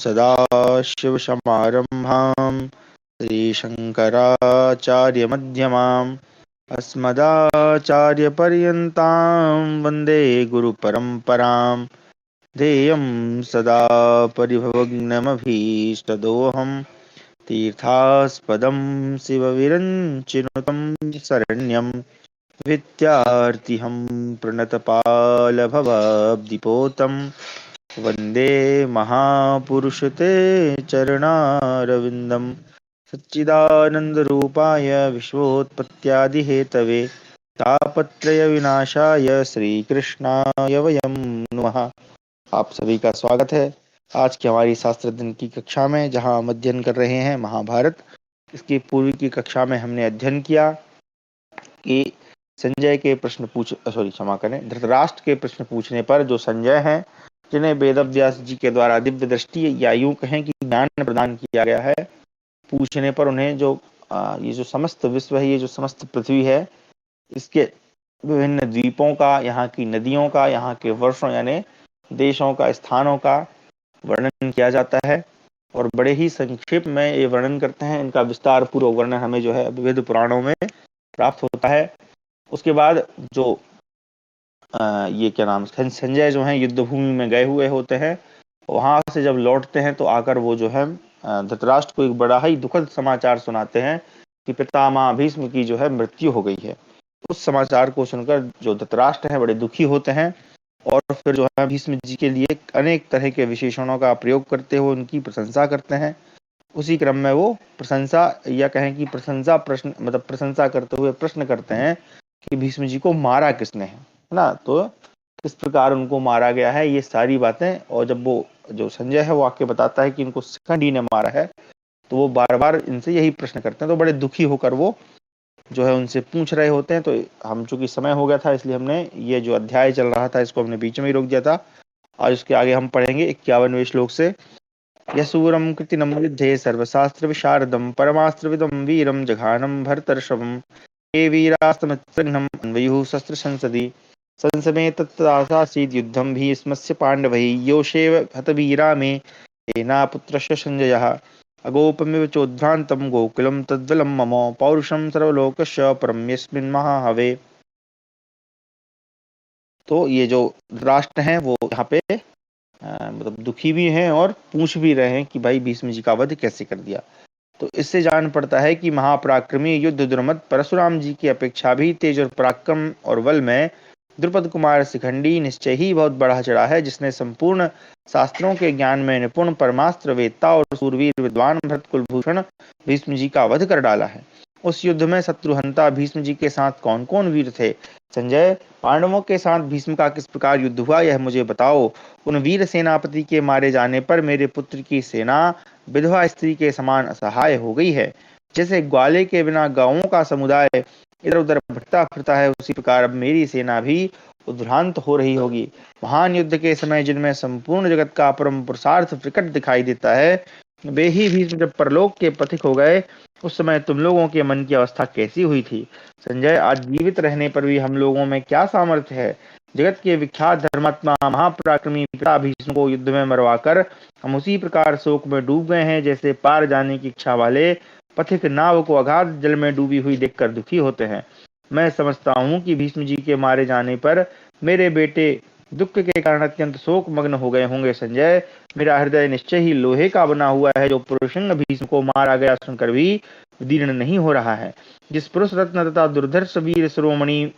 सदाशिवसमारम्भां श्रीशङ्कराचार्यमध्यमाम् अस्मदाचार्यपर्यन्तां वन्दे गुरुपरम्परां। ध्येयं सदा परिभवग्नमभीष्टदोहं तीर्थास्पदं शिवविरञ्चिनुतं शरण्यं विद्यार्थिहं प्रणतपालभवाब्धिपोतं वन्दे महापुरुषते चरणारविन्दं। सच्चिदानन्दरूपाय विश्वोत्पत्त्यादिहेतवे तापत्रयविनाशाय श्रीकृष्णाय वयं नमः। आप सभी का स्वागत है आज की हमारी शास्त्र दिन की कक्षा में, जहां हम अध्ययन कर रहे हैं महाभारत। इसकी पूर्व की कक्षा में हमने अध्ययन किया कि संजय के प्रश्न क्षमा करें, धृतराष्ट्र के प्रश्न पूछने पर जो संजय हैं, जिन्हें वेदव्यास जी के द्वारा दिव्य दृष्टि या यूं कहें कि ज्ञान प्रदान किया गया है, पूछने पर उन्हें जो ये जो समस्त विश्व है, ये जो समस्त पृथ्वी है, इसके विभिन्न द्वीपों का, यहाँ की नदियों का, यहाँ के वर्षों यानी देशों का, स्थानों का वर्णन किया जाता है और बड़े ही संक्षेप में ये वर्णन करते हैं। इनका विस्तार पूर्वक वर्णन हमें जो है विविध पुराणों में प्राप्त होता है। उसके बाद जो ये क्या नाम, संजय जो है युद्ध भूमि में गए हुए होते हैं, वहां से जब लौटते हैं तो आकर वो जो है धृतराष्ट्र को एक बड़ा ही दुखद समाचार सुनाते हैं कि पितामह भीष्म की जो है मृत्यु हो गई है। उस समाचार को सुनकर जो धृतराष्ट्र है बड़े दुखी होते हैं और फिर जो है भीष्म जी के लिए अनेक तरह के विशेषणों का प्रयोग करते हुए उनकी प्रशंसा करते हैं। उसी क्रम में वो प्रशंसा या कहें कि प्रशंसा करते हुए प्रश्न करते हैं कि भीष्म जी को मारा किसने है ना, तो किस प्रकार उनको मारा गया है, ये सारी बातें। और जब वो जो संजय है वो आके बताता है कि इनको शिखंडी ने मारा है, तो वो बार बार इनसे यही प्रश्न करते हैं। तो बड़े दुखी होकर वो जो है उनसे पूछ रहे होते हैं। तो हम चूंकि समय हो गया था, इसलिए हमने ये जो अध्याय चल रहा था इसको हमने बीच में ही रोक दिया था। आज उसके आगे हम पढ़ेंगे 51वें श्लोक से। यसूरम कृतिनम युद्धे सर्वशास्त्र विशारदम परमास्त्रविदम वीरम जघानम भरतर्षभम ये वीरास्तमत्सघ्नम अन्वयुः शस्त्र संसदि संसमे तत्तासासीद युद्धम भीष्मस्य पांडवैः योषेव हतवीरा मे सेनापुत्रस्य संजयः अगोपमिव चोद्भ्रांतं गोकुलं तद्बलं मम पौरुषं सर्वलोकस्य परं यस्मिन् महाहवे। तो ये जो राष्ट्र हैं वो यहाँ पे मतलब दुखी भी हैं और पूछ भी रहे हैं कि भाई भीष्म जी का वध कैसे कर दिया। तो इससे जान पड़ता है कि महापराक्रमी युद्ध दुर्मत परशुराम जी की अपेक्षा भी तेज और पराक्रम और बल में द्रुपद कुमार शिखंडी निश्चय ही बहुत बढ़ा चढ़ा है, जिसने संपूर्ण शास्त्रों के ज्ञान में निपुण परमास्त्र वेत्ता और सूरवीर विद्वान भरत कुलभूषण भीष्म जी का वध कर डाला है। उस युद्ध में शत्रुहंता भीष्म जी के साथ कौन कौन वीर थे? संजय, पांडवों के साथ भीष्म का किस प्रकार युद्ध हुआ यह मुझे बताओ। उन वीर सेनापति के मारे जाने पर मेरे पुत्र की सेना विधवा स्त्री के समान असहाय हो गई है। जैसे ग्वाले के बिना गांवों का समुदाय इधर उधर भटकता फिरता है, उसी प्रकार अब मेरी सेना भी उद्भ्रांत हो रही होगी। महान युद्ध के समय जिनमें संपूर्ण जगत का परम पुरुषार्थ प्रकट दिखाई देता है, वे ही भीष्म जब परलोक के पथिक हो गए, उस समय तुम लोगों के मन की अवस्था कैसी हुई थी? संजय, आज जीवित रहने पर भी हम लोगों में क्या सामर्थ्य है? जगत के विख्यात धर्मात्मा महापराक्रमी पिता भीष्म को युद्ध में मरवाकर हम उसी प्रकार शोक में डूब गए हैं, जैसे पार जाने की इच्छा वाले पथिक नाव को अगाध जल में डूबी हुई देखकर दुखी होते हैं। मैं समझता हूँ कि भीष्म जी के मारे जाने पर मेरे बेटे दुख के कारण अत्यंत शोक मग्न हो गए होंगे। संजय, मेरा हृदय निश्चय ही लोहे का बना हुआ है, जो पुरुषंग भीष्म को मारा गया सुनकर भी दीर्ण नहीं हो रहा है। जिस पुरुष रत्न तथा दुर्धर्ष वीर शिरोमणि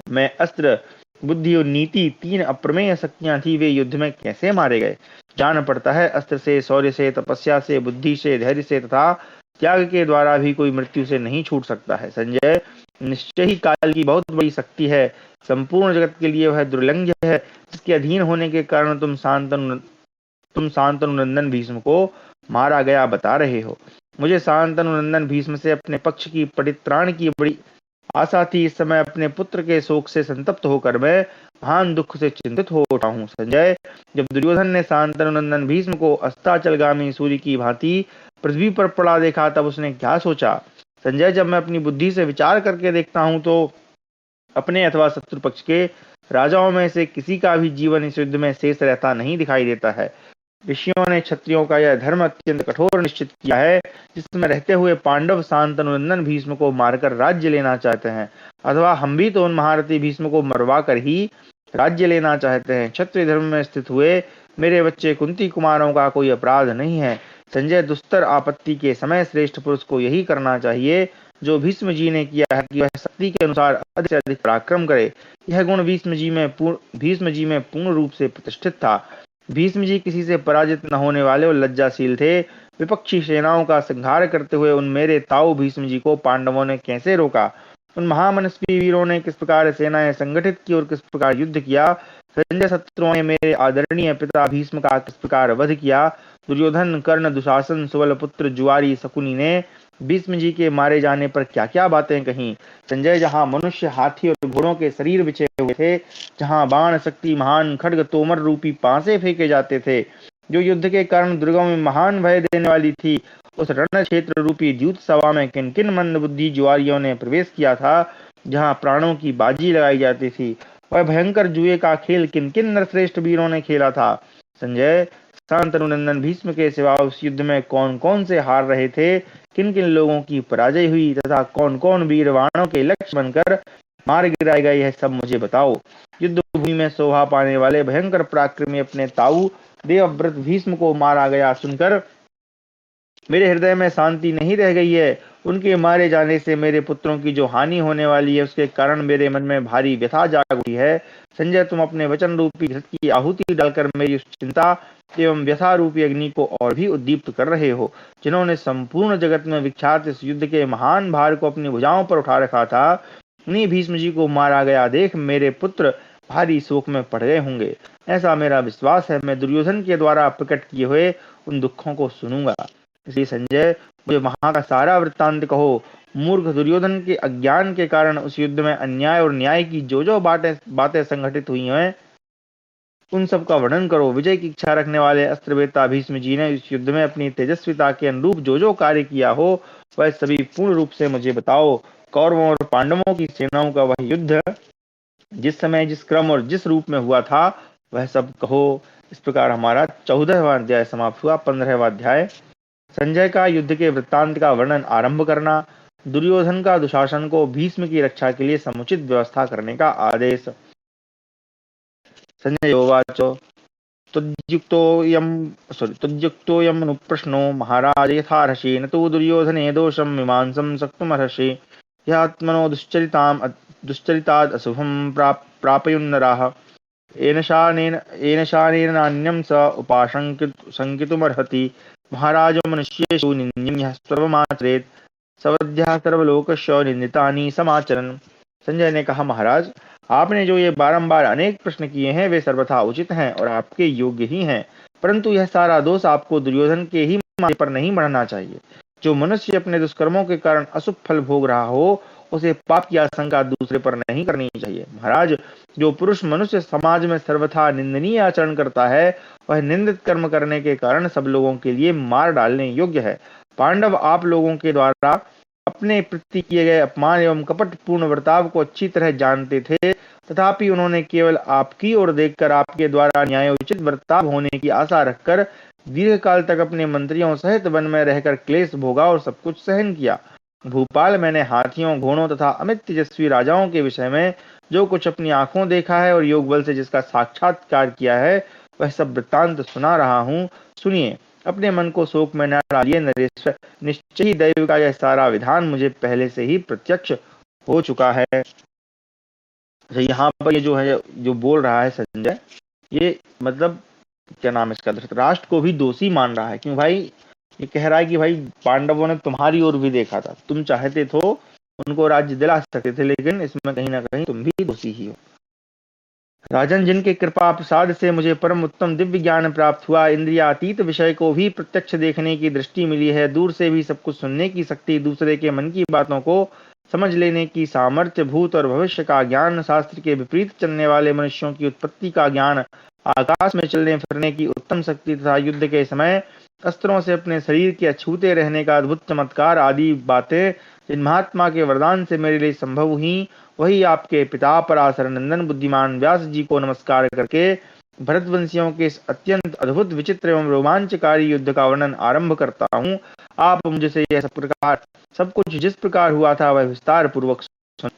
में अस्त्र बुद्धि और नीति तीन अप्रमेय शक्तियां थी, वे युद्ध में कैसे मारे गए? जान पड़ता है अस्त्र से, शौर्य से, तपस्या से, बुद्धि से, धैर्य से तथा त्याग के द्वारा भी कोई मृत्यु से नहीं छूट सकता है। संजय, निश्चय ही काल की बहुत बड़ी शक्ति है, संपूर्ण जगत के लिए वह दुर्लंघ्य है, जिसके अधीन होने के कारण तुम शांतनु नंदन भीष्म को मारा गया बता रहे हो। मुझे शांतनु नंदन भीष्म से अपने पक्ष की परित्राण की बड़ी आशा थी। इस समय अपने पुत्र के शोक से संतप्त होकर मैं महान दुख से चिंतित हो उठा हूँ। संजय, जब दुर्योधन ने शांतनु नंदन भीष्म को अस्ताचलगामी सूर्य की भांति पृथ्वी पर पड़ा देखा, तब उसने क्या सोचा? संजय, जब मैं अपनी बुद्धि से विचार करके देखता हूँ तो अपने अथवा शत्रु पक्ष के राजाओं में से किसी का भी जीवन इस युद्ध में शेष रहता नहीं दिखाई देता है। ऋषियों ने क्षत्रियों का यह धर्म अत्यंत कठोर निश्चित किया है, जिसमें रहते हुए पांडव शांतनु भीष्म को मारकर राज्य लेना चाहते हैं, अथवा हम भी तो उन महारथी भीष्म को मरवा कर ही राज्य लेना चाहते हैं। क्षत्रिय धर्म में स्थित हुए मेरे बच्चे कुंती कुमारों का कोई अपराध नहीं है। संजय, दुस्तर आपत्ति के समय श्रेष्ठ पुरुष को यही करना चाहिए जो भीष्म जी ने किया है कि वह शक्ति के अनुसार अधिक से अधिक पराक्रम करे। यह गुण भीष्म जी में पूर्ण रूप से प्रतिष्ठित था। भीष्म जी किसी से पराजित न होने वाले और लज्जाशील थे। विपक्षी सेनाओं का संहार करते हुए उन मेरे ताऊ भीष्म जी को पांडवों ने कैसे रोका? उन महामनस्वी वीरों ने किस प्रकार सेनाएं संगठित की और किस प्रकार युद्ध किया? संजय, शत्रुओं ने मेरे आदरणीय पिता भीष्म का किस प्रकार वध किया? दुर्योधन, कर्ण, दुशासन, सुबलपुत्र, जुआरी, शकुनी ने भीष्म जी के मारे जाने पर क्या क्या बातें कही? संजय, जहां मनुष्य, हाथी और घोड़ों के शरीर बिछे हुए थे, जहां बाण, शक्ति, महान खड्ग, तोमर रूपी पांसे फेंके जाते थे, जो युद्ध के कारण दुर्गों में महान भय देने वाली थी, उस रण क्षेत्र रूपी द्यूत सभा में किन किन मंदबुद्धि जुआरियों ने प्रवेश किया था, जहां प्राणों की बाजी लगाई जाती थी? वह भयंकर जुए का खेल किन किन नरश्रेष्ठ वीरों ने खेला था? संजय, शांतनु नंदन भीष्म के सिवा उस युद्ध में कौन कौन से हार रहे थे, किन किन लोगों की पराजय हुई तथा कौन कौन वीर बाणों के लक्ष्य बनकर मार गिराए गए, यह सब मुझे बताओ। युद्ध भूमि में शोभा पाने वाले भयंकर पराक्रमी अपने ताऊ देवव्रत भीष्म को मारा गया सुनकर मेरे हृदय में शांति नहीं रह गई है। उनके मारे जाने से मेरे पुत्रों की जो हानि होने वाली है, उसके कारण मेरे मन में भारी व्यथा जाग उठी है। संजय, तुम अपने वचन रूपी घृत की आहुति डालकर मेरी उस चिंता एवं व्यथा रूपी अग्नि को और भी उद्दीप्त कर रहे हो। जिन्होंने संपूर्ण जगत में विख्यात इस युद्ध के महान भार को अपनी भुजाओं पर उठा रखा था, उन्हीं भीष्म जी को मारा गया देख मेरे पुत्र भारी शोक में पड़ गए होंगे। ऐसा मेरा विश्वास है। मैं दुर्योधन के द्वारा प्रकट किए हुए उन दुखों को सुनूंगा। इसलिए संजय, मुझे वहां का सारा वृत्तांत कहो। मूर्ख दुर्योधन के अज्ञान के कारण उस युद्ध में अन्याय और न्याय की जो जो बातें संघटित हुई हैं, उन सब का वर्णन करो। विजय की इच्छा रखने वाले अस्त्रवेता भीष्म जी ने इस युद्ध में अपनी तेजस्विता के अनुरूप जो जो कार्य किया हो, वह सभी पूर्ण रूप से मुझे बताओ। कौरवों और पांडवों की सेनाओं का वह युद्ध जिस समय, जिस क्रम और जिस रूप में हुआ था, वह सब कहो। इस प्रकार हमारा 14वां अध्याय समाप्त हुआ। 15वां अध्याय, संजय का युद्ध के वृत्तांत का वर्णन आरंभ करना, दुर्योधन का दुशासन को भीष्म की रक्षा के लिए समुचित व्यवस्था करने का आदेश। संजय उवाच, तुज्युक्तोऽयमनुप्रश्नो महाराज यथार्हसि, न तु दुर्योधने दोषं मीमांसं शक्तुमर्हसि। ह्यात्मनो दुश्चरिताद् अशुभं प्रापयुन्नराः, येन शानेन नान्यं स उपाशंकितुमर्हति। महाराज, मनुष्येषु निन्द्यं यः सर्वमाचरेत्, सवध्याः सर्वलोकस्य निन्दितानि समाचरन्। संजय ने कहा, महाराज, आपने जो ये बारंबार अनेक प्रश्न किए हैं, वे सर्वथा उचित हैं और आपके योग्य ही हैं, परंतु यह सारा दोष आपको दुर्योधन के ही माथे पर नहीं मढ़ना चाहिए। जो मनुष्य अपने दुष्कर्मों के कारण अशुभ फल भोग रहा हो, उसे पाप की आशंका दूसरे पर नहीं करनी चाहिए। महाराज, जो पुरुष मनुष्य समाज में सर्वथा निंदनीय आचरण करता है, वह निंदित कर्म करने के कारण सब लोगों के लिए मार डालने योग्य है। पांडव आप लोगों के द्वारा अपने प्रति किए गए अपमान एवं कपट पूर्ण बर्ताव को अच्छी तरह जानते थे, तथापि उन्होंने केवल आपकी ओर देखकर आपके द्वारा न्यायोचित बर्ताव होने की आशा रखकर दीर्घ काल तक अपने मंत्रियों सहित वन में रहकर क्लेश भोगा और सब कुछ सहन किया। भूपाल, मैंने हाथियों, घोड़ों तथा अमित तेजस्वी राजाओं के विषय में जो कुछ अपनी आंखों देखा है और योग बल से जिसका साक्षात्कार किया है, वह सब वृत्तांत सुना रहा हूँ। सुनिए। अपने मन को शोक में न डालिए नरेश्वर। निश्चय ही दैव का यह सारा विधान मुझे पहले से ही प्रत्यक्ष हो चुका है। अच्छा, यहाँ पर ये जो है, जो बोल रहा है संजय, ये मतलब क्या नाम है इसका, धृतराष्ट्र को भी दोषी मान रहा है। क्यों भाई? ये कह रहा है कि भाई, पांडवों ने तुम्हारी ओर भी देखा था, तुम चाहते तो उनको राज्य दिला सकते थे, लेकिन इसमें कहीं ना कहीं तुम भी दोषी ही हो। राजन, जिनके कृपा प्रसाद से मुझे परम उत्तम दिव्य ज्ञान प्राप्त हुआ, इंद्रियातीत विषय को भी प्रत्यक्ष देखने की दृष्टि मिली है, दूर से भी सब कुछ सुनने की शक्ति, दूसरे के मन की बातों को समझ लेने की सामर्थ्य, भूत और भविष्य का ज्ञान, शास्त्र के विपरीत चलने वाले मनुष्यों की उत्पत्ति का ज्ञान, आकाश में चलने फिरने की उत्तम शक्ति तथा युद्ध के समय अस्त्रों से अपने शरीर के अछूते रहने का अद्भुत चमत्कार आदि बातें जिन महात्मा के वरदान से मेरे लिए संभव हुई, वही आपके पिता पराशर नंदन बुद्धिमान व्यास जी को नमस्कार करके भरतवंशियों के इस अत्यंत अद्भुत, विचित्र एवं रोमांचकारी युद्ध का वर्णन आरंभ करता हूँ। आप मुझसे यह सब कुछ जिस प्रकार हुआ था वह विस्तार पूर्वक सुन।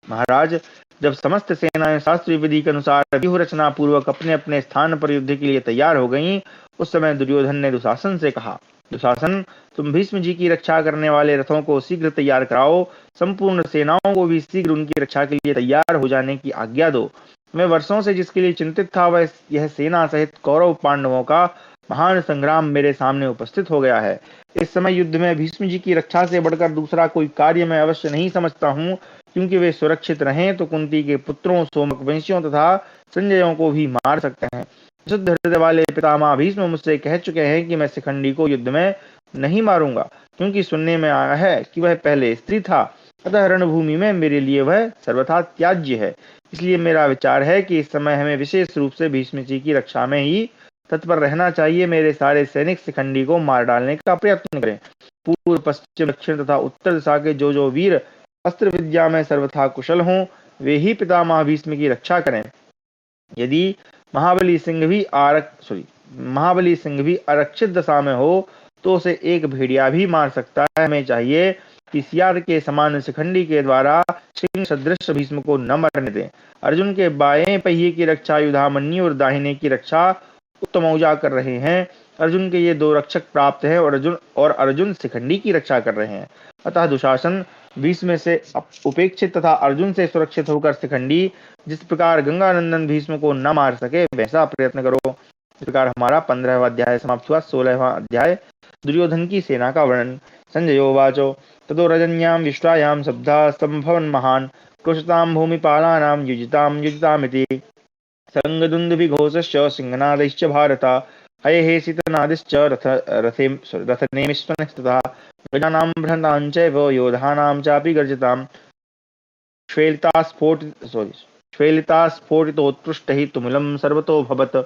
महाराज, जब समस्त सेनाएं शास्त्रीय विधि के अनुसार व्यूह रचना पूर्वक अपने अपने स्थान पर युद्ध के लिए तैयार हो गईं, उस समय दुर्योधन ने दुशासन से कहा, दुशासन, तुम भीष्म जी की रक्षा करने वाले रथों को शीघ्र तैयार कराओ। संपूर्ण सेनाओं को भी शीघ्र उनकी रक्षा के लिए तैयार हो जाने की आज्ञा दो। मैं वर्षों से जिसके लिए चिंतित था वह यह सेना सहित कौरव पांडवों का महान संग्राम मेरे सामने उपस्थित हो गया है। इस समय युद्ध में भीष्म जी की रक्षा से बढ़कर दूसरा कोई कार्य मैं अवश्य नहीं समझता हूँ, क्योंकि वे सुरक्षित रहें तो कुंती के पुत्रों, सोमक वंशियों तथा संजयों को भी मार सकते हैं। शुद्ध हृदय वाले पितामह भीष्म मुझसे कह चुके हैं कि मैं शिखंडी को युद्ध में नहीं मारूंगा, क्योंकि सुनने में आया है कि वह पहले स्त्री था, अतः रणभूमि में मेरे लिए वह सर्वथा त्याज्य है। इसलिए मेरा विचार है कि इस समय हमें विशेष रूप से भीष्म जी की रक्षा में ही तत्पर रहना चाहिए। मेरे सारे सैनिक शिखंडी को मार डालने का प्रयत्न करें। पूर्व, पश्चिम, दक्षिण तथा उत्तर दिशा के जो वीर अस्त्र विद्या में सर्वथा कुशल हों, वे ही पितामह भीष्म की रक्षा करें। यदि महाबली सिंह भी आरक्षित दशा में हो तो उसे एक भेड़िया भी मार सकता है। हमें चाहिए कि सियार के समान शिखंडी के द्वारा सिंह सदृश भीष्म को न मरने दें। अर्जुन के बाएं पहिए की रक्षा युधामन्यु और दाहिने की रक्षा उत्तमौजा कर रहे हैं। अर्जुन के ये दो रक्षक प्राप्त हैं और अर्जुन शिखंडी की रक्षा कर रहे हैं। अतः दुशासन, भीष्म से उपेक्षित तथा अर्जुन से सुरक्षित होकर शिखंडी जिस प्रकार गंगानंदन भीष्म को न मार सके वैसा प्रयत्न करो। इस प्रकार हमारा 15वां अध्याय समाप्त हुआ। 16वां अध्याय दुर्योधन की सेना का वर्णन। संजयोवाचो ततो रजन्यां विश्वायां शब्दा संभवन महान कृषतां भूमिपालानां युजितामिति संगदुन्दुभिघोषश्च सिंहनादैश्च भारत हयहेसितनादिश्च रथनेमिष्टनस्तथा गजानां बृहदाञ्चैव योधानां चापि गर्जतां श्वेलितास्फोटितोत्कृष्टैः तुमुलं सर्वतोऽभवत्।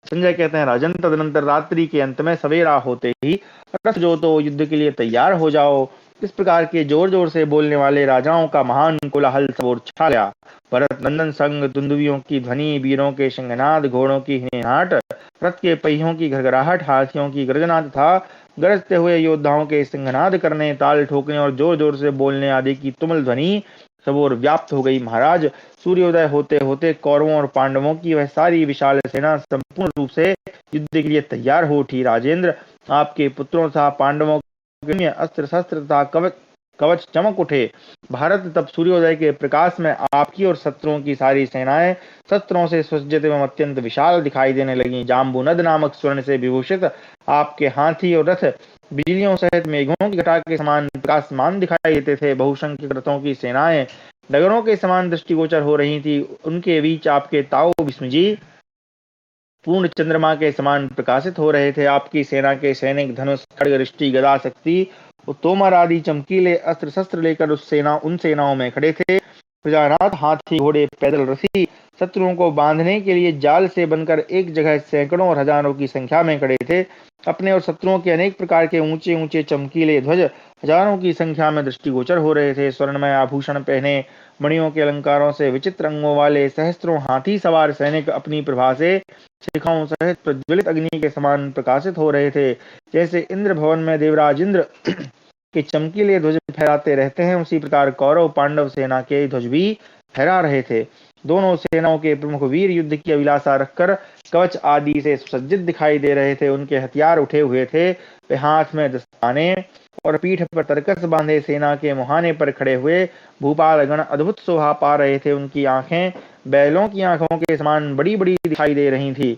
संजय कहते हैं, राजन, तदनंतर रात्रि के अंत में सवेरा होते ही रथ जोतो, युद्ध के लिए तैयार हो जाओ। इस प्रकार के जोर जोर से बोलने वाले राजाओं का महान कोलाहल सब ओर छा गया। भरत नंदन संग दुंदुभियों की ध्वनि, वीरों के सिंहनाद, घोड़ों की हिनहाट, रथ के पहियों की घरघराहट, हाथियों की गर्जना तथा गरजते हुए योद्धाओं के सिंहनाद करने, ताल ठोकने और जोर जोर से बोलने आदि की तुमुल ध्वनि सब ओर व्याप्त हो गई। महाराज, सूर्योदय होते होते कौरवों और पांडवों की वह सारी विशाल सेना संपूर्ण रूप से युद्ध के लिए तैयार हो उठी। राजेंद्र, आपके पुत्रों तथा पांडवों के अस्त्र शस्त्र तथा कवच चमक उठे। भारत तब सूर्योदय के प्रकाश में आपकी और शत्रुओं की सारी सेनाएं शस्त्रों से सुसज्जित एवं अत्यंत विशाल दिखाई देने लगी। जाम्बूनद नामक स्वर्ण से विभूषित आपके हाथी और रथ बिजलियों सहित मेघों की घटा के समान प्रकाशमान दिखाई देते थे। बहुसंख्यक रथों की सेनाएं नगरों के समान दृष्टिगोचर हो रही थी। उनके बीच आपके ताऊ भीष्म जी पूर्ण चंद्रमा के समान प्रकाशित हो रहे थे। आपकी सेना के सैनिक धनुष, खड्ग, रिष्टि, गदा, शक्ति और तोमर आदि चमकीले अस्त्र शस्त्र लेकर उन सेनाओं में खड़े थे। प्रजानाथ, हाथी, घोड़े, पैदल रथी शत्रुओं को बांधने के लिए जाल से बनकर एक जगह सैकड़ों और हजारों की संख्या में खड़े थे। अपने और शत्रुओं के अनेक प्रकार के ऊंचे ऊंचे चमकीले ध्वज हजारों की संख्या में दृष्टिगोचर हो रहे थे। स्वर्णमय आभूषण पहने, मणियों के अलंकारों से विचित्र अंगों वाले सहस्त्रों हाथी सवार सैनिक अपनी प्रभा से शिखाओं सहित प्रज्वलित अग्नि के समान प्रकाशित हो रहे थे। जैसे इंद्र भवन में देवराज इंद्र के चमकीले ध्वज फहराते रहते हैं, उसी प्रकार कौरव पांडव सेना के ध्वज भी फहरा रहे थे। दोनों सेनाओं के प्रमुख वीर युद्ध की अभिलाषा रखकर कवच आदि से सुसज्जित दिखाई दे रहे थे। उनके हथियार उठे हुए थे। वे हाथ में दस्ताने और पीठ पर तरकस बांधे सेना के मुहाने पर खड़े हुए भूपालगण अद्भुत शोभा पा रहे थे। उनकी आंखें बैलों की आंखों के समान बड़ी बड़ी दिखाई दे रही थी।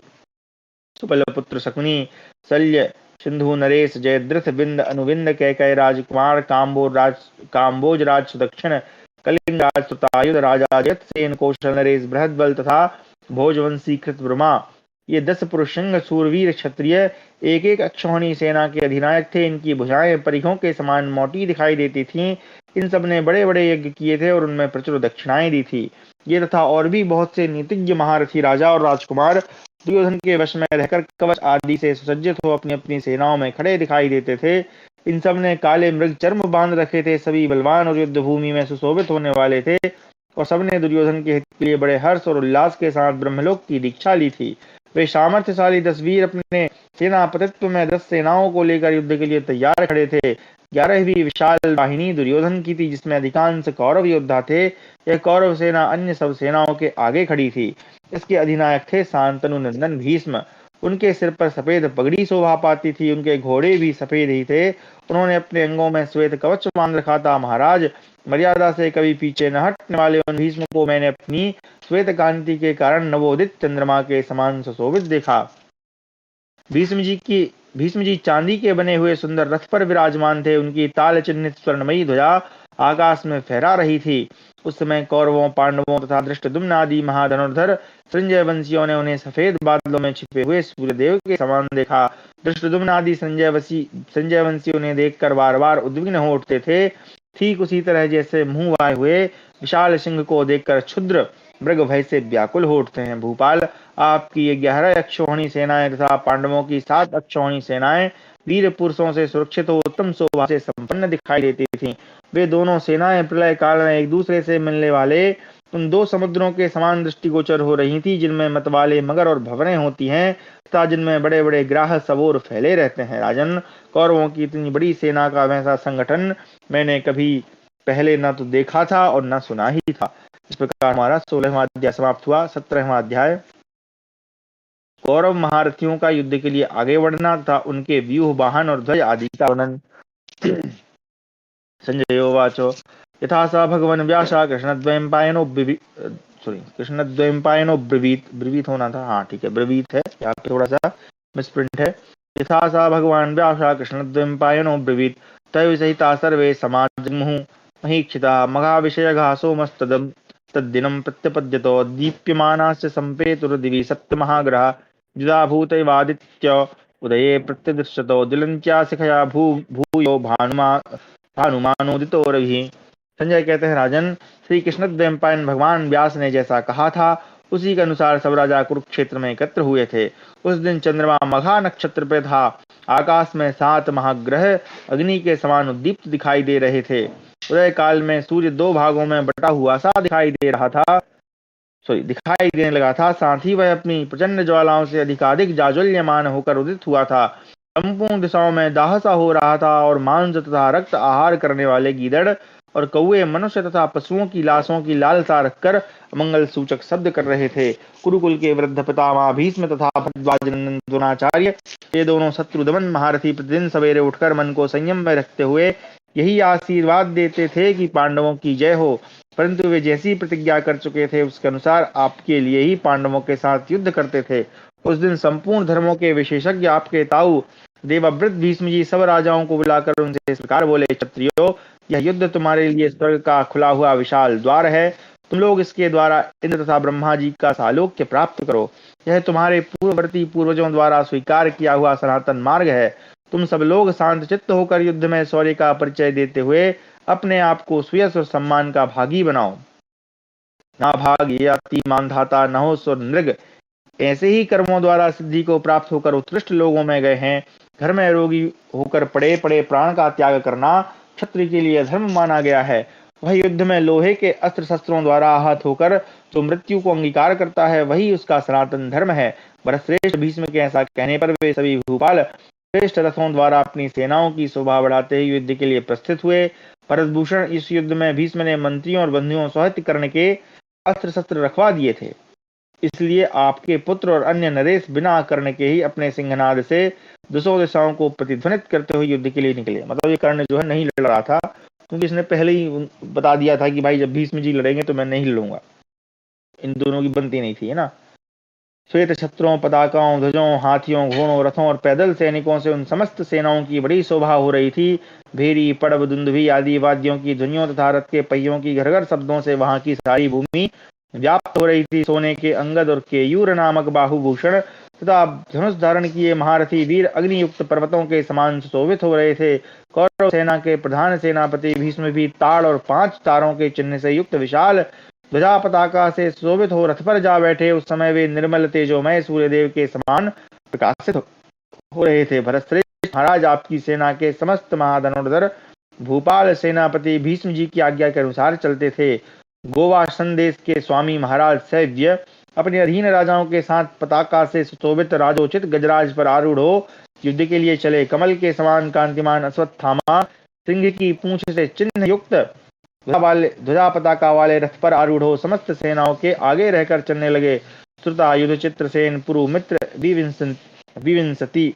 सुबल पुत्र शकुनी, शल्य, सिंधु नरेश, जयद्रथ, बिंद, अनुबिंद, कैकय राजकुमार, काम्बोज राज सुदक्षिण, कलिंग राज सुतायुध, राजा जयसेन, कौशल नरेश, बृहदबल तथा भोजवंशी कृतवर्मा, ये 10 पुरुष सिंह सूरवीर क्षत्रिय एक एक अक्षौहिणी सेना के अधिनायक थे। इनकी भुजाएं परिघों के समान मोटी दिखाई देती थीं। इन सब ने बड़े बड़े यज्ञ किए थे और उनमें प्रचुर दक्षिणाएं दी थी। ये तथा और भी बहुत से नीतिज्ञ महारथी राजा और राजकुमार दुर्योधन के वश में रहकर कवच आदि से सुसज्जित हो अपनी अपनी सेनाओं में खड़े दिखाई देते थे। इन सब ने काले मृग चर्म बांध रखे थे। सभी बलवान और युद्ध भूमि में सुशोभित होने वाले थे और सबने दुर्योधन के हित के लिए बड़े हर्ष और उल्लास के साथ ब्रह्मलोक की दीक्षा ली थी। वे सामर्थ्यशाली 10 वीर अपने सेनापतित्व में 10 सेनाओं को लेकर युद्ध के लिए तैयार खड़े थे। 11वीं विशाल वाहिनी दुर्योधन की थी, जिसमें अधिकांश कौरव योद्धा थे। यह कौरव सेना अन्य सब सेनाओं के आगे खड़ी थी। इसके अधिनायक थे शांतनु नंदन भीष्म। उनके सिर पर सफेद पगड़ी शोभा पाती थी, उनके घोड़े भी सफेद ही थे। उन्होंने अपने अंगों में श्वेत कवच बांध रखा था। महाराज, मर्यादा से कभी पीछे न हटने वाले उन भीष्म को मैंने अपनी श्वेत कांति के कारण नवोदित चंद्रमा के समान सुशोभित देखा। भीष्म जी चांदी के बने हुए सुंदर रथ पर विराजमान थे। उनकी ताल चिन्हित स्वर्णमयी ध्वजा आकाश में फहरा रही थी। उस समय कौरवों, पांडवों तथा धृष्टद्युम्न आदि महाधनुर्धर संजय वंशियों ने उन्हें सफेद बादलों में छिपे हुए सूर्यदेव के समान देखा। धृष्टद्युम्न आदि संजय वंशी उन्हें देखकर बार बार उद्विग्न हो उठते थे। ठीक उसी तरह जैसे मुंह वाए हुए विशाल सिंह को देखकर क्षुद्र मृग भय से व्याकुल हो उठते हैं। भूपाल, आपकी ये 11 अक्षौहिणी सेनाएं तथा पांडवों की 7 अक्षौहिणी सेनाएं वीर पुरुषों से सुरक्षित और उत्तम शोभा से संपन्न दिखाई देती थीं। वे दोनों सेनाएं प्रलय काल में एक दूसरे से मिलने वाले उन 2 समुद्रों के समान दृष्टिगोचर हो रही थी, जिनमें मतवाले मगर और भंवरें होती हैं तथा जिनमें बड़े बड़े ग्राह सबोर फैले रहते हैं। राजन, कौरवों की इतनी बड़ी सेना का वैसा संगठन मैंने कभी पहले न तो देखा था और न सुना ही था। इस प्रकार हमारा 16वां अध्याय समाप्त हुआ। 17वां अध्याय कौरव महारथियों का युद्ध के लिए आगे बढ़ना तथा उनके व्यूह, वाहन और ध्वज आदि का वर्णन। संजय उवाच यथा स भगवन् व्यासा कृष्णद्वयं ब्रवीत होना था, हाँ ठीक है, ब्रवीत है, यहाँ पे थोड़ा सा मिसप्रिंट है। यथा स भगवान् व्यासा कृष्णद्वयं ब्रवीत तैः सहिता सर्वे समाजमुहुः महीक्षिता मघाविषयघा सोमस्तदम् तद्दिनं प्रत्यपद्यतो दीप्यमानाश्च सम्पेतुर्दिवि सप्तमहाग्रहा द्विधा भूतैवादित्य उदये प्रत्यदृश्यतो ज्वलन्त्या शिखया भूयो भानुमानोदितो रविः। संजय कहते हैं, राजन, श्री कृष्णद्वैपायन भगवान व्यास ने जैसा कहा था उसी के अनुसार सब राजा कुरुक्षेत्र में एकत्र हुए थे। उस दिन चंद्रमा मघा नक्षत्र पर था। आकाश में 7 महाग्रह अग्नि के समान उद्दीप्त दिखाई दे रहे थे। उदय काल में सूर्य 2 भागों में बटा हुआ सा दिखाई देने लगा था। साथ ही वह अपनी प्रचंड ज्वालाओं से अधिकाधिक जाज्वल्यमान होकर उदित हुआ था। संपूर्ण दिशाओं में दाहसा हो रहा था और मांस तथा रक्त आहार करने वाले गीदड़ और कौवे मनुष्य तथा पशुओं की लाशों की लालसा रखकर अमंगल सूचक शब्द कर रहे थे। कुरुकुल के वृद्ध पितामह भीष्म तथा भरद्वाज नंदन द्रोणाचार्य, ये दोनों शत्रुदमन महारथी प्रतिदिन सवेरे उठकर मन को संयम में रखते हुए यही आशीर्वाद देते थे कि पांडवों की जय हो, परंतु वे जैसी प्रतिज्ञा कर चुके थे उसके अनुसार आपके लिए ही पांडवों के साथ युद्ध करते थे। उस दिन संपूर्ण धर्मों के विशेषज्ञ आपके ताऊ देवव्रत भीष्म जी सब राजाओं को बुलाकर उनसे इस प्रकार बोले, क्षत्रियो, यह युद्ध तुम्हारे लिए स्वर्ग का खुला हुआ विशाल द्वार है। तुम लोग इसके द्वारा इंद्र तथा ब्रह्मा जी का सालोक्य प्राप्त करो। यह तुम्हारे पूर्ववर्ती पूर्वजों द्वारा स्वीकार किया हुआ सनातन मार्ग है। तुम सब लोग शांत चित्त होकर युद्ध में शौर्य का परिचय देते हुए अपने आप को सुयश और सम्मान का भागी बनाओ। ना भाग ये अति मानधाता न हो सुर नृग, ऐसे ही कर्मों द्वारा सिद्धि को प्राप्त होकर उत्कृष्ट लोगों में गए हैं। घर में रोगी होकर पड़े पड़े प्राण का त्याग करना क्षत्रिय के लिए धर्म माना गया है। वह युद्ध में लोहे के अस्त्र शस्त्रों द्वारा आहत होकर जो मृत्यु को अंगीकार करता है वही उसका सनातन धर्म है। भरतश्रेष्ठ भीष्म के ऐसा कहने पर वे सभी भूपाल श्रेष्ठ रथों द्वारा अपनी सेनाओं की शोभा बढ़ाते ही युद्ध के लिए प्रस्थित हुए। भरतभूषण, इस युद्ध में भीष्म ने मंत्रियों और बंधुओं सहित कर्ण के अस्त्र शस्त्र रखवा दिए थे, इसलिए आपके पुत्र और अन्य नरेश बिना कर्ण के ही अपने सिंहनाद से 200 दिशाओं को प्रतिध्वनित करते हुए युद्ध के लिए निकले। मतलब ये कर्ण जो है नहीं लड़ रहा था, क्योंकि इसने पहले ही बता दिया था कि भाई जब भीष्म जी लड़ेंगे तो मैं नहीं लड़ूंगा। इन दोनों की बनती नहीं थी, है ना। श्वेत छत्रों, पताकाओं, ध्वजों, हाथियों, घोड़ों, रथों और पैदल सैनिकों से उन समस्त सेनाओं की बड़ी शोभा हो रही थी। भेरी, पड़ब, दुंदुभी आदि वाद्यों की ध्वनियों तथा रथ के पहियों की घरघर शब्दों से वहां की सारी भूमि व्याप्त हो रही थी। सोने के अंगद और केयूर नामक बाहुभूषण तथा धनुष धारण किए महारथी वीर अग्नियुक्त पर्वतों के समान सुशोभित हो रहे थे। कौरव सेना के प्रधान सेनापति भीष्म भी ताड़ और 5 तारों के चिन्ह से युक्त विशाल ध्वजा पताका से शोभित हो रथ पर जा बैठे। उस समय वे निर्मल तेजोमय सूर्यदेव के समान प्रकाशित हो रहे थे। भरतश्रेष्ठ महाराज, आपकी सेना के समस्त महाधनुर्धर भूपाल सेनापति भीष्म जी की आज्ञा के अनुसार चलते थे। गोवा संदेश के स्वामी महाराज सैव्य अपने अधीन राजाओं के साथ पताका से सुशोभित राजोचित गजराज पर आरूढ़ हो युद्ध के लिए चले। कमल के समान कांतिमान अश्वत्थामा सिंह की पूंछ से चिन्ह युक्त ध्वजा पताका वाले रथ पर आरूढ़ हो समस्त सेनाओं के आगे रहकर चलने लगे। श्रुता युद्ध चित्रसेन पुरुमित्र विविंसति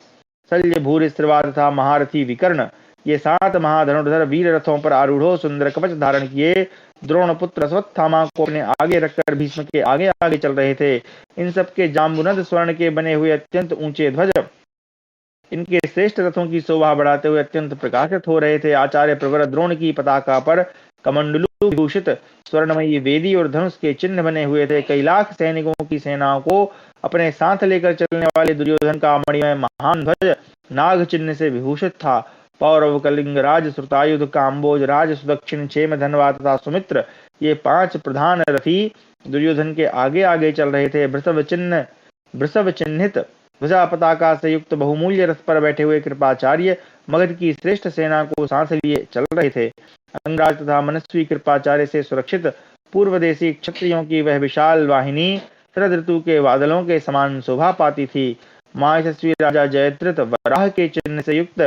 शल्य भूरि श्रवा तथा महारथी विकर्ण ये 7 महाधनुर्धर वीर रथों पर आरूढ़ हो सुंदर कवच धारण किए द्रोण पुत्र अश्वत्थामा को अपने आगे रखकर भीष्म के आगे आगे चल रहे थे। इन सबके जाम्बुनद स्वर्ण के बने हुए अत्यंत ऊंचे ध्वज इनके श्रेष्ठ रथों की शोभा बढ़ाते हुए अत्यंत प्रकाशित हो रहे थे। आचार्य प्रवर द्रोण की पताका पर कमंडलू विभूषित स्वर्णमयी वेदी और धनुष के चिन्ह बने हुए थे। कई लाख सैनिकों की सेनाओं को अपने साथ लेकर चलने वाले दुर्योधन का मणिमय महान ध्वज नाग चिन्ह से विभूषित था। पौरव कलिंग राज श्रुतायुध काम्बोज राज सुदक्षिण क्षेम धनवा तथा सुमित्र ये 5 प्रधान रथी दुर्योधन के आगे आगे चल रहे थे। वृषभ चिन्हित ध्वजा पताका से युक्त बहुमूल्य रथ पर बैठे हुए कृपाचार्य मगध की श्रेष्ठ सेना को सांस लिए चल रहे थे। अंगराज तथा मनस्वी कृपाचार्य से सुरक्षित पूर्वदेशी क्षत्रियों की वह विशाल वाहिनी शरद ऋतु के बादलों के समान शोभा पाती थी। मायशस्वी राजा जयद्रथ वराह के चिन्ह से युक्त